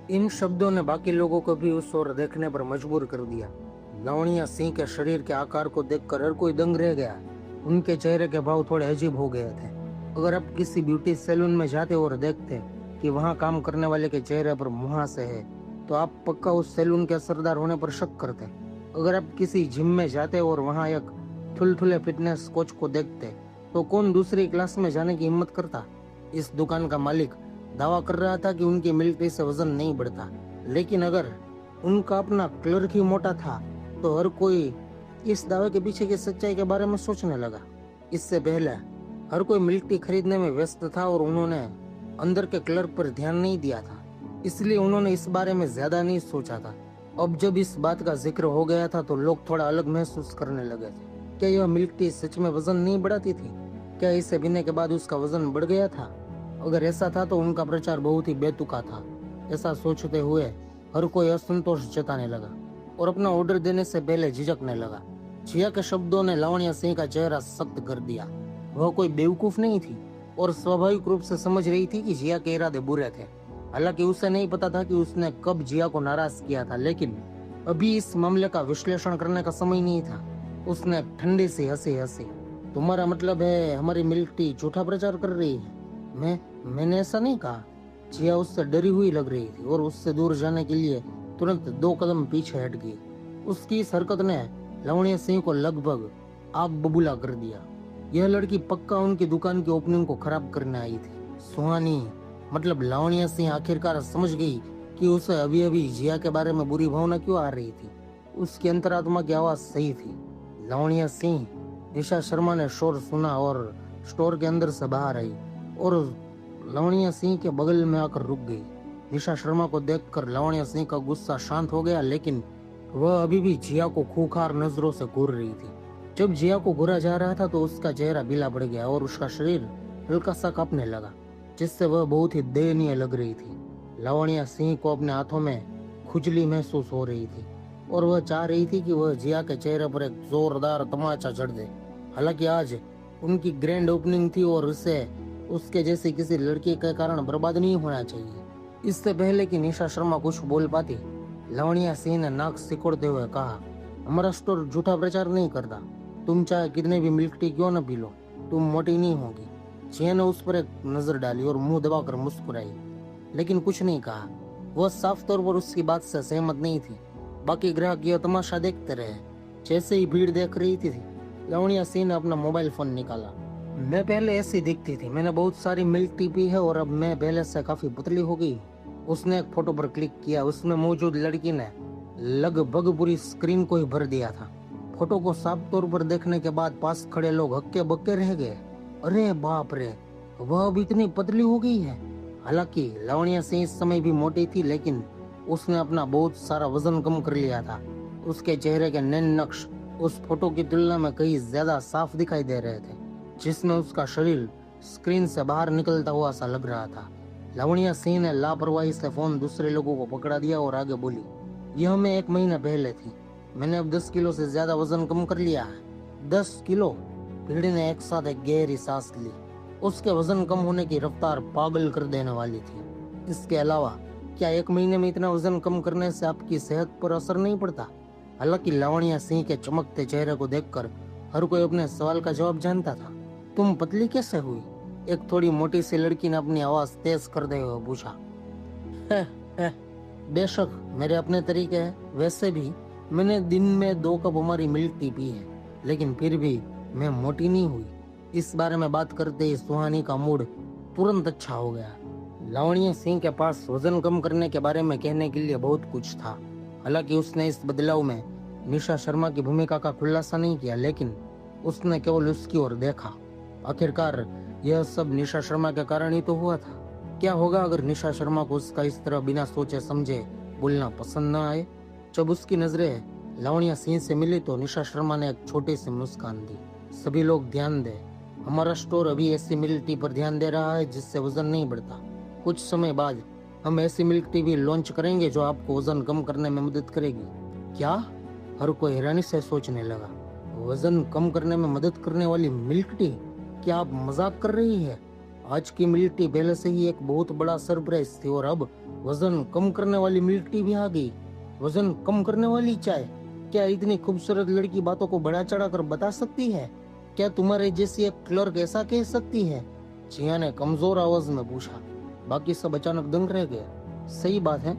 इन शब्दों ने बाकी लोगों को भी उस ओर देखने पर मजबूर कर दिया। लावण्या सिंह के शरीर के आकार को देखकर हर कोई दंग रह गया। उनके चेहरे के भाव थोड़े अजीब हो गए थे। अगर आप किसी ब्यूटी सैलून में जाते और देखते कि वहां काम करने वाले के चेहरे पर मुहासे है, तो आप पक्का उस सैलून के असरदार होने पर शक करते। अगर आप किसी जिम में जाते और वहां एक थुलथुले फिटनेस कोच को देखते, तो कौन दूसरी क्लास में जाने की हिम्मत करता? इस दुकान का मालिक दावा कर रहा था कि उनकी मिलिट्री से वजन नहीं बढ़ता, लेकिन अगर उनका अपना क्लर्क ही मोटा था तो हर कोई इस दावे के पीछे की सच्चाई के बारे में सोचने लगा। इससे पहले हर कोई मिलिट्री खरीदने में व्यस्त था और उन्होंने अंदर के क्लर्क पर ध्यान नहीं दिया था, इसलिए उन्होंने इस बारे में ज्यादा नहीं सोचा था। अब जब इस बात का जिक्र हो गया था तो लोग थोड़ा अलग महसूस करने लगे थे। क्या यह मिलिट्री सच में वजन नहीं बढ़ाती थी? क्या इसे पीने के बाद उसका वजन बढ़ गया था? अगर ऐसा था तो उनका प्रचार बहुत ही बेतुका था। ऐसा सोचते हुए हर कोई असंतोष जताने लगा और अपना ऑर्डर देने से पहले झिझकने लगा। जिया के शब्दों ने लावण्या सिंह का चेहरा सख्त कर दिया। वह कोई बेवकूफ नहीं थी और स्वाभाविक रूप से समझ रही थी कि जिया के इरादे बुरे थे। हालांकि उसे नहीं पता था कि उसने कब जिया को नाराज किया था, लेकिन अभी इस मामले का विश्लेषण करने का समय नहीं था। उसने ठंडी सी हंसी हंसी। तुम्हारा मतलब है हमारी मिलिट्री झूठा प्रचार कर रही है? मैंने ऐसा नहीं कहा। जिया उससे डरी हुई लग रही थी और उससे दूर जाने के लिए तुरंत 2 कदम पीछे हट गई। उसकी इस हरकत ने लावण्या सिंह को लगभग आप बबूला कर दिया। यह लड़की पक्का उनकी दुकान की ओपनिंग को खराब करने आई थी। सुहानी मतलब लावण्या सिंह आखिरकार समझ गई कि उसे अभी अभी जिया के बारे में बुरी भावना क्यों आ रही थी। उसकी अंतरात्मा की आवाज सही थी। लावण्या सिंह। निशा शर्मा ने शोर सुना और स्टोर के अंदर से बाहर आई और लावण्या सिंह के बगल में आकर रुक गई। निशा शर्मा को देखकर लावण्या सिंह का गुस्सा शांत हो गया, लेकिन वह अभी भी जिया को खूंखार नजरों से घूर रही थी। जब जिया को घूरा जा रहा था तो उसका चेहरा पीला पड़ गया और उसका शरीर हल्का सा कांपने लगा, जिससे वह बहुत ही दयनीय लग रही थी। लावण्या सिंह को अपने हाथों में खुजली महसूस हो रही थी और वह चाह रही थी कि वह जिया के चेहरे पर एक जोरदार तमाचा जड़ दे। हालांकि आज उनकी ग्रैंड ओपनिंग थी और उसे उसके जैसी किसी लड़की के कारण बर्बाद नहीं होना चाहिए। इससे पहले कि निशा शर्मा कुछ बोल पाती, लावण्या सिंह ने नाक सिकोड़ते हुए कहा, हमारा स्टोर झूठा प्रचार नहीं करता। तुम चाहे कितने भी मिल्क टी क्यों न पी लो, तुम मोटी नहीं होगी। जिया ने उस पर एक नजर डाली और मुंह दबाकर मुस्कुराई, लेकिन कुछ नहीं कहा। वह साफ तौर पर उसकी बात से सहमत नहीं थी। बाकी ग्राहक यह तमाशा देखते रहे। जैसे ही भीड़ देख रही थी, लावण्या सिंह ने अपना मोबाइल फोन निकाला। मैं पहले ऐसी दिखती थी, मैंने बहुत सारी मिल्क टी पी है और अब मैं पहले से काफी पतली हो गई। उसने एक फोटो पर क्लिक किया। उसमें मौजूद लड़की ने लगभग पूरी स्क्रीन को ही भर दिया था। फोटो को साफ तौर पर देखने के बाद पास खड़े लोग हक्के बक्के रह गए। अरे बाप रे, वह अब इतनी पतली हो गई है। हालांकि लावण्या सिंह इस समय भी मोटी थी, लेकिन उसने अपना बहुत सारा वजन कम कर लिया था। उसके चेहरे के नैन नक्श उस फोटो की तुलना में कहीं ज्यादा साफ दिखाई दे रहे थे, जिसमें उसका शरीर स्क्रीन से बाहर निकलता हुआ सा लग रहा था। लावण्या सिंह ने लापरवाही से फोन दूसरे लोगों को पकड़ा दिया और आगे बोली, यह मैं 1 महीना पहले थी। मैंने अब 10 किलो से ज्यादा वजन कम कर लिया है। 10 किलो? भीड़ ने एक साथ एक गहरी सांस ली। उसके वजन कम होने की रफ्तार पागल कर देने वाली थी। इसके अलावा क्या 1 महीने में इतना वजन कम करने से आपकी सेहत पर असर नहीं पड़ता? हालांकि लावण्या सिंह के चमकते चेहरे को देखकर हर कोई अपने सवाल का जवाब जानता था। तुम पतली कैसे हुई? एक थोड़ी मोटी सी लड़की ने अपनी आवाज तेज करते हुए पूछा। बेशक मेरे अपने तरीके हैं। वैसे भी मैंने दिन में 2 कप हमारी मिल्क टी पी है, लेकिन फिर भी मैं मोटी नहीं हुई। इस बारे में बात करते ही सुहानी का मूड तुरंत अच्छा हो गया। लावण्या सिंह के पास वजन कम करने के बारे में कहने के लिए बहुत कुछ था। हालांकि उसने इस बदलाव में निशा शर्मा की भूमिका का खुलासा नहीं किया, लेकिन उसने केवल उसकी ओर देखा। आखिरकार यह सब निशा शर्मा के कारण ही तो हुआ था। क्या होगा अगर निशा शर्मा को उसका इस तरह बिना सोचे समझे बोलना पसंद न आए? जब उसकी नजरें लावण्या सिंह से मिली तो निशा शर्मा ने एक छोटी सी मुस्कान दी। सभी लोग ध्यान दें, हमारा स्टोर अभी ऐसी मिल्क टी पर ध्यान दे रहा है जिससे वजन नहीं बढ़ता। कुछ समय बाद हम ऐसी मिल्क टी भी लॉन्च करेंगे जो आपको वजन कम करने में मदद करेगी। क्या? हर कोई हैरानी से सोचने लगा। वजन कम करने में मदद करने वाली मिल्क टी? क्या आप मजाक कर रही है? आज की मिल्क टी पहले से ही एक बहुत बड़ा सरप्राइज थी और अब वजन कम करने वाली मिल्क टी भी आ गई। वजन कम करने वाली चाय? क्या इतनी खूबसूरत लड़की बातों को बढ़ा चढ़ा कर बता सकती है? क्या तुम्हारे जैसी एक क्लर्क ऐसा कह सकती है? जिया ने कमजोर आवाज में पूछा। बाकी सब अचानक दंग रह गए। सही बात है,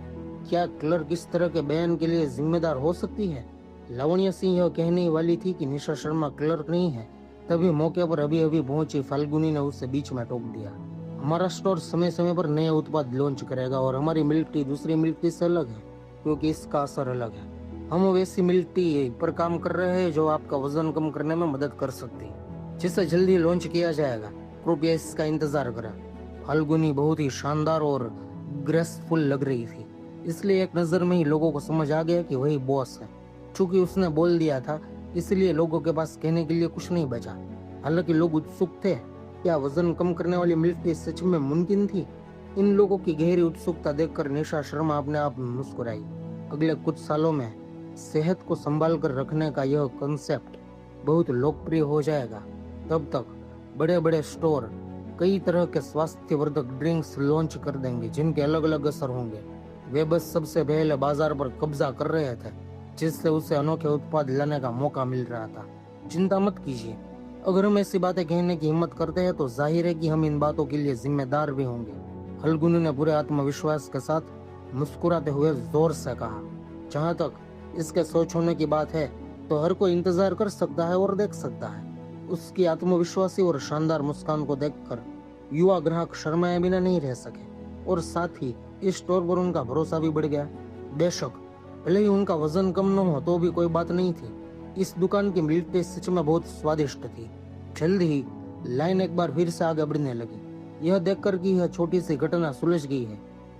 क्या क्लर्क इस तरह के बयान के लिए जिम्मेदार हो सकती है? लावण्या सिंह यह कहने वाली थी कि निशा शर्मा क्लर्क नहीं है, तभी मौके पर अभी अभी पहुंची फाल्गुनी ने उसे बीच में टोक दिया। हमारा स्टोर समय समय पर नए उत्पाद लॉन्च करेगा और हमारी मिल्क टी दूसरी मिल्क टी से अलग है, क्योंकि इसका असर अलग है। हम वैसी मिल्क टी पर काम कर रहे हैं जो आपका वजन कम करने में मदद कर सकती है, जिसे जल्दी लॉन्च किया जाएगा। कृपया इसका इंतजार करें। फाल्गुनी बहुत ही शानदार और ग्रेसफुल लग रही थी, इसलिए एक नजर में ही लोगों को समझ आ गया कि वही बॉस है। चूंकि उसने बोल दिया था, इसलिए लोगों के पास कहने के लिए कुछ नहीं बचा। हालांकि लोग उत्सुक थे, क्या वजन कम करने वाली मिल्क टी सच में मुमकिन थी? इन लोगों की गहरी उत्सुकता देखकर निशा शर्मा अपने आप में मुस्कुराई। अगले कुछ सालों में सेहत को संभाल कर रखने का यह कंसेप्ट बहुत लोकप्रिय हो जाएगा। तब तक बड़े बड़े स्टोर कई तरह के स्वास्थ्यवर्धक ड्रिंक्स लॉन्च कर देंगे जिनके अलग अलग असर होंगे। वे बस सबसे पहले बाजार पर कब्जा कर रहे थे, जिससे उसे अनोखे उत्पाद लाने का मौका मिल रहा था। चिंता मत कीजिए, अगर हम ऐसी बातें कहने की हिम्मत करते हैं तो जाहिर है कि हम इन बातों के लिए जिम्मेदार भी होंगे। फाल्गुनी ने पूरे आत्मविश्वास के साथ मुस्कुराते हुए जोर से कहा। जहाँ तक इसके सोच होने की बात है, तो हर कोई इंतजार कर सकता है और देख सकता है। उसकी आत्मविश्वासी और शानदार मुस्कान को देखकर युवा ग्राहक शर्माए बिना नहीं रह सके और साथ ही इस स्टोर पर उनका भरोसा भी बढ़ गया। बेशक भले ही उनका वजन कम न हो तो भी कोई बात नहीं थी। इस दुकान की मिल्क टी सच में बहुत स्वादिष्ट थी। जल्द ही लाइन एक बार फिर से आगे बढ़ने लगी। यह देखकर कि यह छोटी सी घटना सुलझ गई है,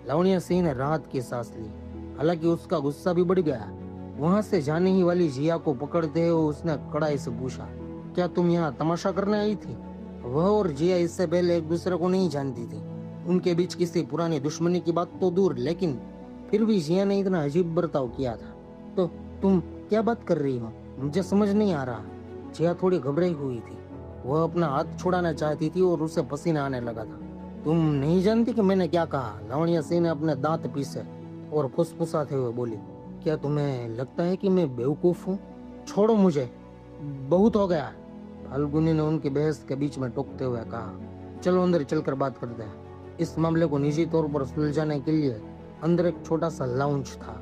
लावण्या सिंह ने राहत की सांस ली। हालांकि उसका गुस्सा भी बढ़ गया। वहां से जाने ही वाली जिया को पकड़ते हुए उसने कड़ाई से पूछा, क्या तुम यहाँ तमाशा करने आई थी? वह और जिया इससे पहले एक दूसरे को नहीं जानती थी। उनके बीच किसी पुरानी दुश्मनी की बात तो दूर, लेकिन फिर भी जिया ने इतना अजीब बर्ताव किया था। तो तुम क्या बात कर रही हो? मुझे समझ नहीं आ रहा। जिया थोड़ी घबराई हुई थी। वह अपना हाथ छुड़ाना चाहती थी और उसे पसीना आने लगा था। तुम नहीं जानती कि मैंने क्या कहा? लावण्या सिंह ने अपने दांत पीसे और फुसफुसाते हुए बोली, क्या तुम्हें लगता है कि मैं बेवकूफ हूँ? छोड़ो मुझे, बहुत हो गया। फाल्गुनी ने उनकी बहस के बीच में टोकते हुए कहा, चलो अंदर चलकर बात करते हैं। इस मामले को निजी तौर पर सुलझाने के लिए अंदर एक छोटा सा लाउंज था।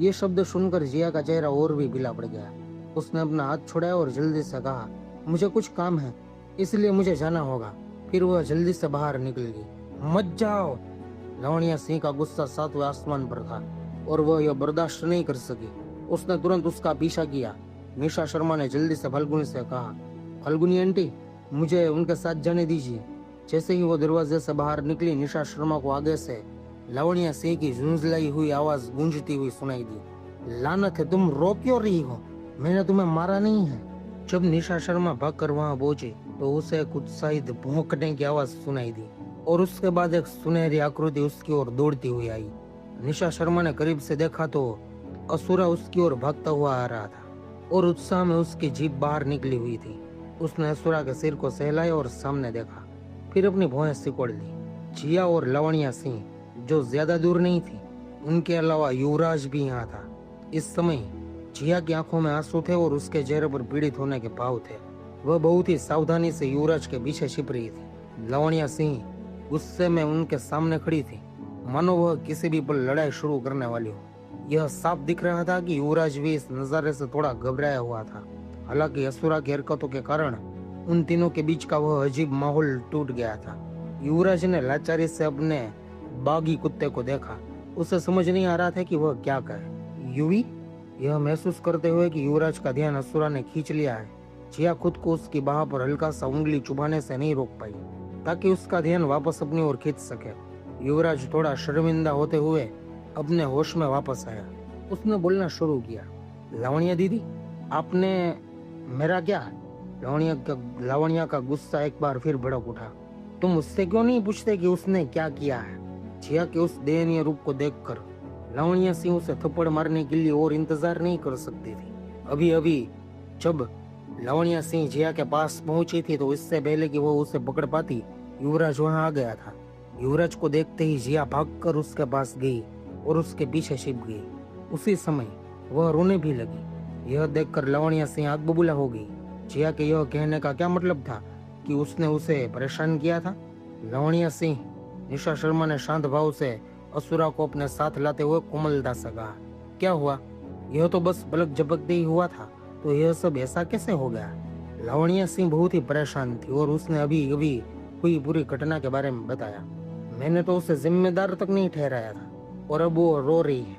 ये शब्द सुनकर जिया का चेहरा और भी पीला पड़ गया। उसने अपना हाथ छुड़ाया और जल्दी से कहा, मुझे कुछ काम है इसलिए मुझे जाना होगा। फिर वह जल्दी से बाहर निकल गई। मत जाओ। लावण्या सिंह का गुस्सा सातवें आसमान पर था और वह यह बर्दाश्त नहीं कर सकी। उसने तुरंत उसका पीछा किया। निशा शर्मा ने जल्दी से फाल्गुनी से कहा, फाल्गुनी आंटी, मुझे उनके साथ जाने दीजिए। जैसे ही वो दरवाजे से बाहर निकली, निशा शर्मा को आगे से लावण्या सिंह की झुंझलाई हुई आवाज गूंजती हुई सुनाई दी, लानत है, तुम रो क्यों रही हो? मैंने तुम्हें मारा नहीं है। जब निशा शर्मा भागकर वहां पहुंची तो उसे एक उत्साहित भौंकने की आवाज सुनाई दी और उसके बाद एक सुनहरी आकृति उसकी ओर दौड़ती हुई आई। निशा शर्मा ने करीब से देखा तो असुरा उसकी ओर भागता हुआ आ रहा था और उत्साह में उसकी जीभ बाहर निकली हुई थी। उसने असुरा के सिर को सहलाया और सामने देखा, फिर अपनी भौहें सिकोड़ ली। जिया और लावण्या सिंह जो ज्यादा दूर नहीं थी, उनके अलावा युवराज भी यहाँ था। इस समय जिया की आंखों में आंसू थे और उसके चेहरे पर पीड़ित होने के भाव थे। वह बहुत ही सावधानी से युवराज के पीछे छिप रही थी। लावण्या सिंह गुस्से में उनके सामने खड़ी थी, मानो वह किसी भी पल लड़ाई शुरू करने वाली हो। यह साफ दिख रहा था कि युवराज भी इस नजारे से थोड़ा घबराया हुआ था। हालांकि असुरा की हरकतों के कारण उन तीनों के बीच का वह अजीब माहौल टूट गया था। युवराज ने लाचारी से अपने बागी कुत्ते को देखा। उसे समझ नहीं आ रहा था कि वह क्या कहे। युवी, यह महसूस करते हुए कि युवराज का ध्यान असुरा ने खींच लिया है, जिया खुद को उसकी बाह पर हल्का सा उंगली चुभाने से नहीं रोक पाई ताकि उसका ध्यान वापस अपनी ओर खींच सके। युवराज थोड़ा शर्मिंदा होते हुए अपने होश में वापस आया। उसने बोलना शुरू किया, लावण्या दीदी, आपने मेरा क्या? लावण्या का गुस्सा एक बार फिर भड़क उठा। तुम उससे क्यों नहीं पूछते कि उसने क्या किया है? जिया के उस दयनीय रूप को देखकर लावण्या सिंह उसे थप्पड़ मारने के लिए और इंतजार नहीं कर सकती थी। अभी अभी जब लावण्या सिंह जिया के पास पहुंची थी तो इससे पहले कि वो उसे पकड़ पाती, युवराज वहां आ गया था। युवराज को देखते ही जिया भागकर उसके पास गई और उसके पीछे छिप गई। उसी समय वह रोने भी लगी। यह देखकर लावण्या सिंह आग बबूला हो गई। जिया के यह कहने का क्या मतलब था कि उसने उसे परेशान किया था? लावण्या सिंह, निशा शर्मा ने शांत भाव से असुरा को अपने साथ लाते हुए कोमलता से कहा, क्या हुआ? यह तो बस पलक झपकते ही हुआ था, तो यह सब ऐसा कैसे हो गया? लावण्या सिंह बहुत ही परेशान थी और उसने अभी अभी हुई पूरी घटना के बारे में बताया। मैंने तो उसे जिम्मेदार तक नहीं ठहराया था और अब वो रो रही है।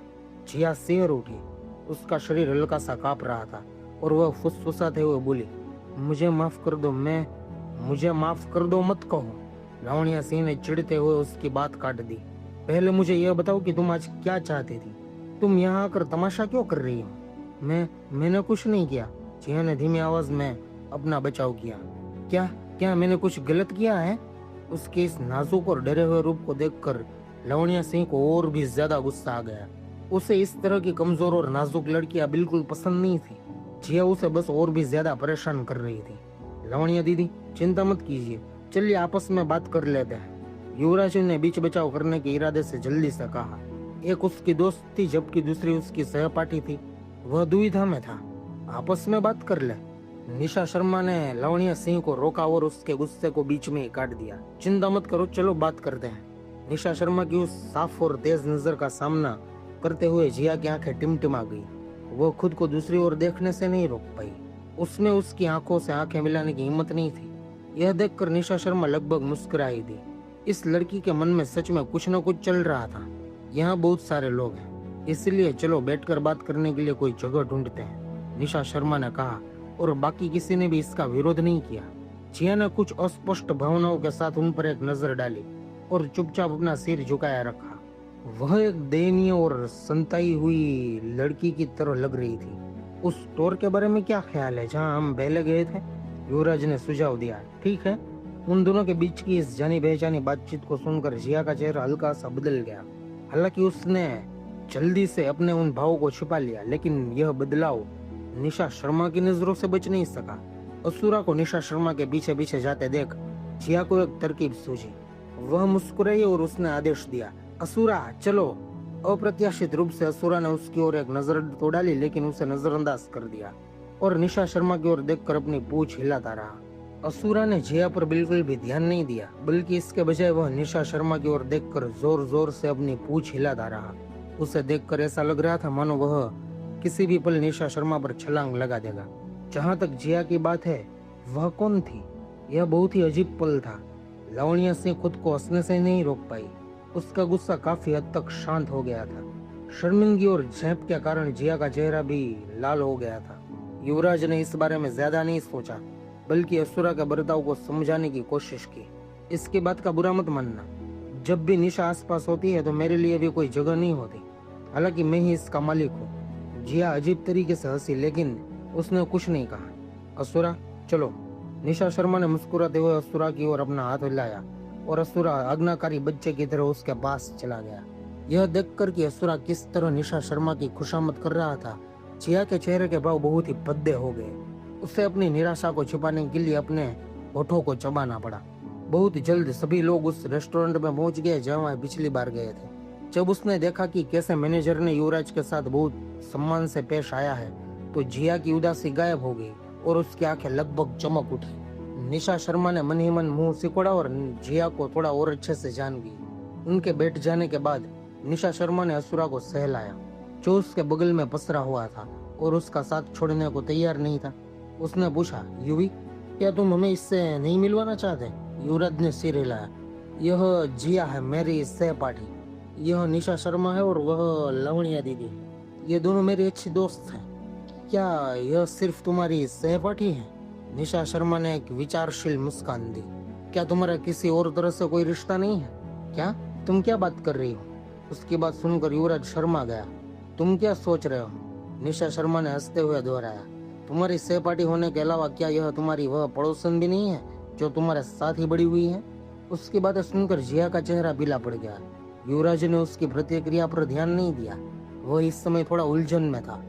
जिया सिर उठी। उसका शरीर हल्का सा कांप रहा था और वह फुसफुसाते हुए बोली, मुझे माफ कर दो, मुझे माफ कर दो मत कहो। लावण्या सिंह ने चिढ़ते हुए उसकी बात काट दी। पहले मुझे यह बताओ कि तुम आज क्या चाहती थी? तुम यहाँ आकर तमाशा क्यों कर रही हो? मैंने कुछ नहीं किया। जिया ने धीमी आवाज में अपना बचाव किया। क्या मैंने कुछ गलत किया है? उसके इस नाजुक और डरे हुए रूप को देखकर लावण्या सिंह को और भी ज्यादा गुस्सा आ गया। उसे इस तरह की कमजोर और नाजुक लड़कियां बिल्कुल पसंद नहीं थी। जिया उसे बस और भी ज्यादा परेशान कर रही थी। लावण्या दीदी, चिंता मत कीजिए, चलिए आपस में बात कर लेते हैं। युवराज ने बीच बचाव करने के इरादे से जल्दी से कहा। एक उसकी दोस्त थी जबकि दूसरी उसकी सहपाठी थी। वह दुविधा में था। आपस में बात कर ले। निशा शर्मा ने लावण्या सिंह को रोका और उसके गुस्से को बीच में ही काट दिया। चिंता मत करो, चलो बात करते हैं। निशा शर्मा की उस साफ और तेज नजर का सामना करते हुए जिया की आंखें टिमटिमा गई। वो खुद को दूसरी ओर देखने से नहीं रोक पाई। उसमें उसकी आंखों से आंखें मिलाने की हिम्मत नहीं थी। यह देखकर निशा शर्मा लगभग मुस्कुराई दी। इस लड़की के मन में सच में कुछ न कुछ चल रहा था। यहाँ बहुत सारे लोग हैं, इसलिए चलो बैठकर बात करने के लिए कोई जगह ढूंढते हैं, निशा शर्मा ने कहा। और बाकी किसी ने भी इसका विरोध नहीं किया। जिया ने कुछ अस्पष्ट भावनाओं के साथ उन पर एक नजर डाली और चुपचाप अपना सिर झुकाया रखा। वह एक दयनीय और संताई हुई लड़की की तरह लग रही थी। उस स्टोर के बारे में क्या ख्याल है जहां हम पहले गए थे? युवराज ने सुझाव दिया। ठीक है। उन दोनों के बीच की इस जानी पहचानी बातचीत को सुनकर जिया का चेहरा हल्का सा बदल गया। हालांकि उसने जल्दी से अपने उन भावों को छिपा लिया, लेकिन यह बदलाव निशा शर्मा की नजरों से बच नहीं सका। असुरा को निशा शर्मा के पीछे पीछे जाते देख जिया को एक तरकीब सूझी। वह मुस्कुराई और उसने आदेश दिया, असुरा चलो। अप्रत्याशित रूप से असुरा ने उसकी ओर एक नजर तो डाली, लेकिन उसे नजरअंदाज कर दिया और निशा शर्मा की ओर देखकर अपनी पूंछ हिलाता रहा। असुरा ने जिया पर बिल्कुल भी ध्यान नहीं दिया, बल्कि इसके बजाय वह निशा शर्मा की ओर देखकर जोर जोर से अपनी पूंछ हिलाता रहा। उसे देखकर ऐसा लग रहा था मानो वह किसी भी पल निशा शर्मा पर छलांग लगा देगा। जहां तक जिया की बात है, वह कौन थी? यह बहुत ही अजीब पल था। लावण्या सिंह खुद को हंसने से नहीं रोक पाई। उसका गुस्सा काफी हद तक शांत हो गया था। शर्मिंदगी और झेप के कारण जिया का चेहरा भी लाल हो गया था। युवराज ने इस बारे में ज्यादा नहीं सोचा, बल्कि असुरा के बर्ताव को समझाने की कोशिश की। इसकी बात का बुरा मत मानना, जब भी निशा आसपास होती है तो मेरे लिए भी कोई जगह नहीं होती। हालांकि मैं ही इसका मालिक हूँ। जिया अजीब तरीके से हंसी, लेकिन उसने कुछ नहीं कहा। असुरा चलो। निशा शर्मा ने मुस्कुराते हुए असुरा की ओर अपना हाथ हिलाया और असुरा आज्ञाकारी बच्चे की तरह उसके पास चला गया। यह देखकर कि असुरा किस तरह निशा शर्मा की खुशामद कर रहा था, जिया के चेहरे के भाव बहुत ही भद्दे हो गए। उसे अपनी निराशा को छिपाने के लिए अपने होठों को चबाना पड़ा। बहुत जल्द सभी लोग उस रेस्टोरेंट में पहुंच गए जहां वह पिछली बार गए थे। जब उसने देखा कि कैसे मैनेजर ने युवराज के साथ बहुत सम्मान से पेश आया है, तो जिया की उदासी गायब हो गई और उसकी आंखें लगभग चमक उठी। निशा शर्मा ने मन ही मन मुंह सिकोड़ा और जिया को थोड़ा और अच्छे से जान गई। उनके बैठ जाने के बाद निशा शर्मा ने असुरा को सहलाया, जो उसके बगल में पसरा हुआ था और उसका साथ छोड़ने को तैयार नहीं था। उसने पूछा, युवी क्या तुम हमें इससे नहीं मिलवाना चाहते? युवराज ने सिर हिलाया। यह जिया है, मेरी सहपाठी। यह निशा शर्मा है और वह लावण्या दीदी। ये दोनों मेरी अच्छी दोस्त हैं। क्या यह सिर्फ तुम्हारी सहपाठी है? निशा शर्मा ने एक विचारशील मुस्कान दी। क्या तुम्हारा किसी और तरह से कोई रिश्ता नहीं है क्या? तुम क्या बात कर रही हो? उसकी बात सुनकर युवराज शर्मा गया। तुम क्या सोच रहे हो? निशा शर्मा ने हंसते हुए दोहराया। तुम्हारी सहपाठी होने के अलावा क्या यह तुम्हारी वह पड़ोसन भी नहीं है जो तुम्हारे साथ ही बड़ी हुई है? उसकी बातें सुनकर जिया का चेहरा पीला पड़ गया। युवराज ने उसकी प्रतिक्रिया पर ध्यान नहीं दिया। वह इस समय थोड़ा उलझन में था।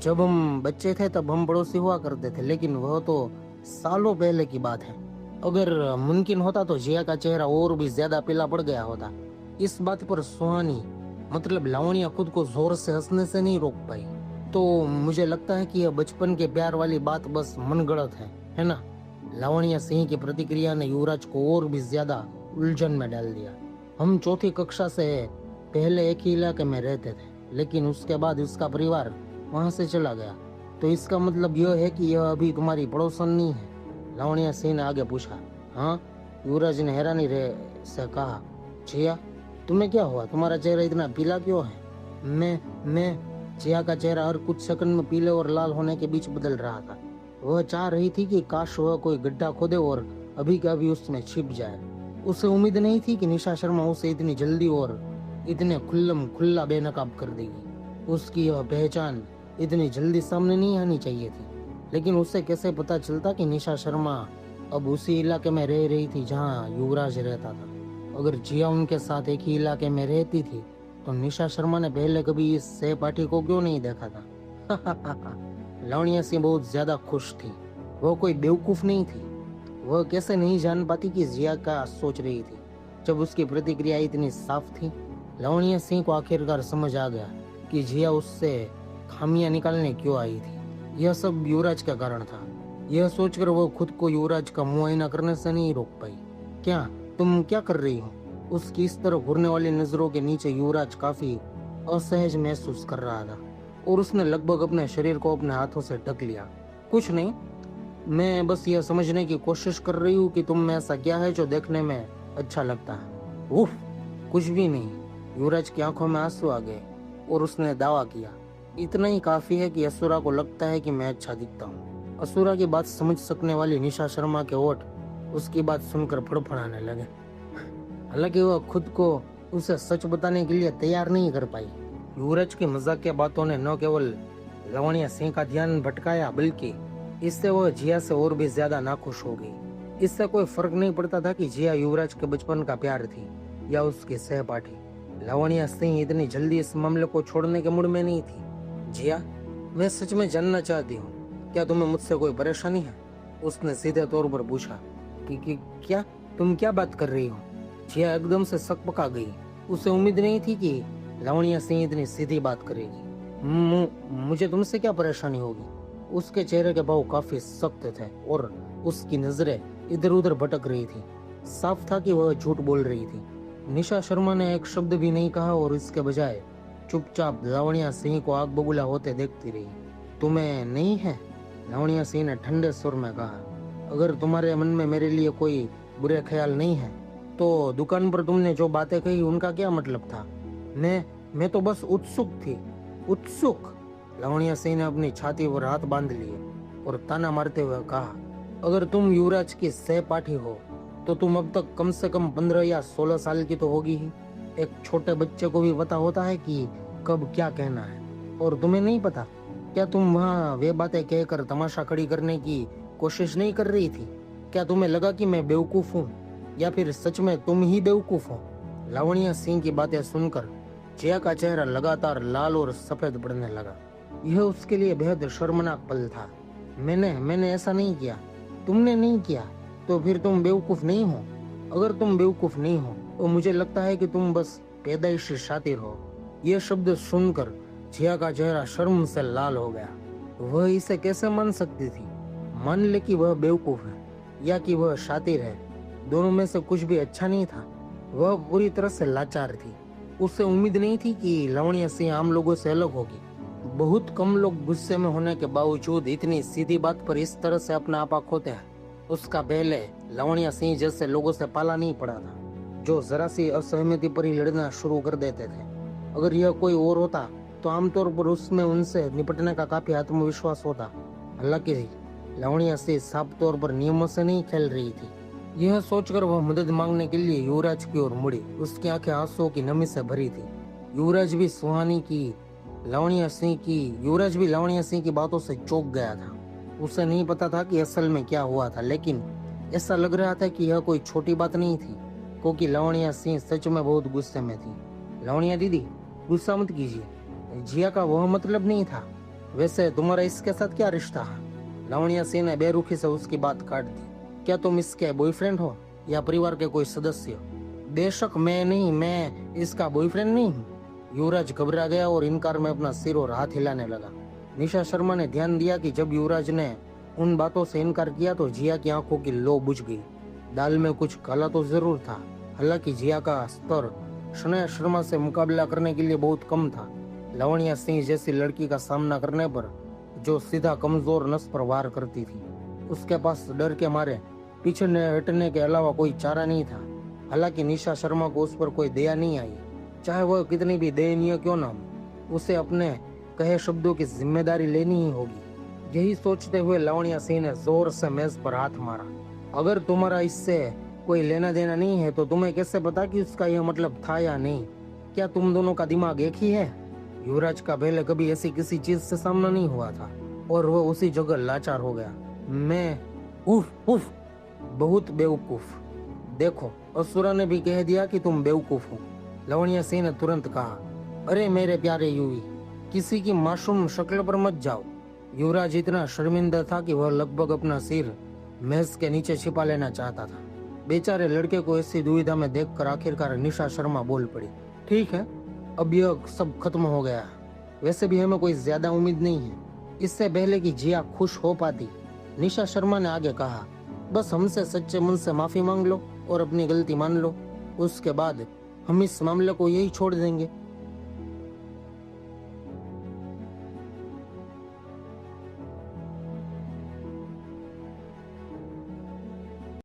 जब हम बच्चे थे तब हम पड़ोसी हुआ करते थे, लेकिन वह तो सालों पहले की बात है। अगर मुमकिन होता तो जिया का चेहरा और भी ज्यादा पीला पड़ गया होता। इस बात पर सुहानी मतलब लावण्या खुद को जोर से हंसने से नहीं रोक पाई। तो मुझे लगता है कि यह बचपन के प्यार वाली बात बस मनगढ़ंत है ना? लावण्या सिंह की प्रतिक्रिया ने युवराज को और भी ज्यादा उलझन में डाल दिया। हम चौथी कक्षा से पहले एक ही इलाके में रहते थे, लेकिन उसके बाद उसका परिवार वहां से चला गया। तो इसका मतलब यह है कि यह अभी तुम्हारी पड़ोसन नहीं है? लावण्या सिंह ने आगे पूछा। हाँ, युवराज ने हैरानी से कहा। जिया तुम्हें क्या हुआ? तुम्हारा चेहरा इतना पीला क्यों है? मैं जिया का चेहरा हर कुछ सेकंड में पीले और लाल होने के बीच बदल रहा था। वह चाह रही थी कि काश वह कोई गड्ढा खोदे और अभी का अभी उसमें छिप जाए। उसे उम्मीद नहीं थी कि निशा शर्मा उसे इतनी जल्दी और इतने खुल्लम खुल्ला बेनकाब कर देगी। उसकी यह पहचान इतनी जल्दी सामने नहीं आनी चाहिए थी। लेकिन उसे कैसे पता चलता कि निशा शर्मा अब उसी इलाके में रह रही थी जहाँ युवराज रहता था? अगर जिया उनके साथ एक ही इलाके में रहती थी तो निशा शर्मा ने पहले कभी इस सहपाठी को क्यों नहीं देखा था? लावण्या सिंह बहुत ज्यादा खुश थी। वह कोई बेवकूफ नहीं थी। वह कैसे नहीं जान पाती कि जिया क्या सोच रही थी। जब उसकी प्रतिक्रिया इतनी साफ थी, लावण्या सिंह को आखिरकार समझ आ गया कि जिया उससे खामियां निकालने क्यों आई थी। यह सब युवराज का कारण था। यह सोचकर वो खुद को युवराज का मुआयना करने से नहीं रोक पाई। क्या तुम क्या कर रही हो? उसकी इस तरह घूरने वाली नजरों के नीचे युवराज काफी असहज महसूस कर रहा था। और उसने लगभग अपने शरीर को अपने हाथों से ढक लिया। कुछ नहीं, मैं बस यह समझने की कोशिश कर रही हूँ कि तुम में ऐसा क्या है जो देखने में अच्छा लगता है। उफ, कुछ भी नहीं। युवराज की आंखों में आंसू आ गए और उसने दावा किया, इतना ही काफी है कि असुरा को लगता है कि मैं अच्छा दिखता हूँ। असुरा की बात समझ सकने वाली निशा शर्मा के होठ उसकी बात सुनकर फड़फड़ाने लगे। हालांकि वह खुद को उसे सच बताने के लिए तैयार नहीं कर पाई। युवराज की मजाकिया बातों ने न केवल लवणिया सिंह का ध्यान भटकाया, बल्कि इससे वह जिया से और भी ज्यादा नाखुश हो गई। इससे कोई फर्क नहीं पड़ता था कि जिया युवराज के बचपन का प्यार थी या उसकी सहपाठी। लवणिया सिंह इतनी जल्दी इस मामले को छोड़ने के मूड में नहीं थी। जिया, मैं सच में जानना चाहती हूँ, क्या तुम्हें मुझसे कोई परेशानी है? उसने सीधे तौर पर पूछा। कि क्या? तुम क्या बात कर रही हो? जिया एकदम से सकपका गई। उसे उम्मीद नहीं थी कि लवणिया सिंह इतनी सीधी बात करेगी। मुझे तुमसे क्या परेशानी होगी? उसके चेहरे के भाव काफी सख्त थे और उसकी नजरें इधर उधर भटक रही थी। साफ था कि वह झूठ बोल रही थी। निशा शर्मा ने एक शब्द भी नहीं कहा और इसके बजाय चुपचाप लावणिया सिंह को आग बबूला होते देखती रही। तुम्हें नहीं है? लावणिया सिंह ने ठंडे सुर में कहा। अगर तुम्हारे मन में मेरे लिए कोई बुरे ख्याल नहीं है तो दुकान पर तुमने जो बातें कही उनका क्या मतलब था? मैं तो बस उत्सुक थी। उत्सुक? लावणिया सिंह ने अपनी छाती पर हाथ बांध लिए और ताना मारते हुए कहा, अगर तुम युवराज की सहपाठी हो तो तुम अब तक कम से कम 15 या 16 साल की तो होगी ही। एक छोटे बच्चे को भी पता होता है कि कब क्या कहना है, और तुम्हें नहीं पता? क्या तुम वहाँ वे बातें कहकर तमाशा खड़ी करने की कोशिश नहीं कर रही थी? क्या तुम्हें लगा कि मैं बेवकूफ हूँ, या फिर सच में तुम ही बेवकूफ हो? लावणिया सिंह की बातें सुनकर जिया का चेहरा लगातार लाल और सफेद पड़ने लगा। यह उसके लिए बेहद शर्मनाक पल था। मैंने ऐसा नहीं किया। तुमने नहीं किया तो फिर तुम बेवकूफ नहीं हो। अगर तुम बेवकूफ नहीं हो तो मुझे लगता है कि तुम बस पैदाइशी शातिर हो। यह शब्द सुनकर जिया का चेहरा शर्म से लाल हो गया। वह इसे कैसे मान सकती थी? मान ले कि वह बेवकूफ है या कि वह शातिर है, दोनों में से कुछ भी अच्छा नहीं था। वह पूरी तरह से लाचार थी। उससे उम्मीद नहीं थी कि लावणिया सिंह आम लोगों से अलग होगी। बहुत कम लोग गुस्से में होने के बावजूद इतनी सीधी बात पर इस तरह से अपना आपा खोते हैं। उसका पहले लावणिया सिंह जैसे लोगों से पाला नहीं पड़ा था, जो जरा सी असहमति पर ही लड़ना शुरू कर देते थे। अगर यह कोई और होता तो आमतौर पर उसमें उनसे निपटने का काफी आत्मविश्वास होता। हालांकि लावणिया सिंह साफ तौर पर नियमों से नहीं खेल रही थी। यह सोचकर वह मदद मांगने के लिए युवराज की ओर मुड़ी। उसकी आंखें आंसुओं की नमी से भरी थी। युवराज भी लावणिया सिंह की बातों से चौंक गया था। उसे नहीं पता था कि असल में क्या हुआ था, लेकिन ऐसा लग रहा था कि यह कोई छोटी बात नहीं थी, क्योंकि लावणिया सिंह सच में बहुत गुस्से में थी। लावणिया दीदी, गुस्सा मत कीजिए, जिया का वह मतलब नहीं था। वैसे तुम्हारा इसके साथ क्या रिश्ता है? लावणिया सिंह ने बेरुखी से उसकी बात काट दी। क्या तुम इसके बॉयफ्रेंड हो या परिवार के कोई सदस्य? बेशक मैं इसका बॉयफ्रेंड नहीं हूँ। युवराज घबरा गया और इनकार में अपना सिर और हाथ हिलाने लगा। निशा शर्मा ने ध्यान दिया कि जब युवराज ने उन बातों से इनकार किया तो जिया की आंखों की लो बुझ गई। दाल में कुछ काला तो जरूर था। हालांकि जिया का स्तर शनाया शर्मा से मुकाबला करने के लिए बहुत कम था। लावणिया सिंह जैसी लड़की का सामना करने पर जो सीधा कमजोर नस पर वार करती थी, उसके पास डर के मारे पीछे हटने के अलावा कोई चारा नहीं था। हालांकि निशा शर्मा को उस पर कोई दया नहीं आई, चाहे वह कितनी भी दयनीय क्यों ना हो। उसे अपने कहे शब्दों की जिम्मेदारी लेनी ही होगी। यही सोचते हुए लावणिया सिंह ने जोर से मेज पर हाथ मारा। अगर तुम्हारा इससे कोई लेना देना नहीं है तो तुम्हें कैसे पता कि उसका यह मतलब था या नहीं? क्या तुम दोनों का दिमाग एक ही है? युवराज का पहले कभी ऐसी किसी चीज से सामना नहीं हुआ था और वह उसी जगह लाचार हो गया। मैं उफ, बहुत बेवकूफ। देखो, असुरा ने भी कह दिया कि तुम बेवकूफ हो। लावणिया सिंह ने तुरंत कहा। अरे मेरे प्यारे युवी, किसी की मासूम शक्ल पर मत जाओ। युवराज इतना शर्मिंदा था कि वह लगभग अपना सिर मेज के नीचे छिपा लेना चाहता था। बेचारे लड़के को ऐसी दुविधा में देखकर आखिरकार निशा शर्मा बोल पड़ी। ठीक है, अब यह सब खत्म हो गया। वैसे भी हमें कोई ज्यादा उम्मीद नहीं है। इससे पहले कि जिया खुश हो पाती, निशा शर्मा ने आगे कहा, बस हमसे सच्चे मन से माफी मांग लो और अपनी गलती मान लो। उसके बाद हम इस मामले को यही छोड़ देंगे।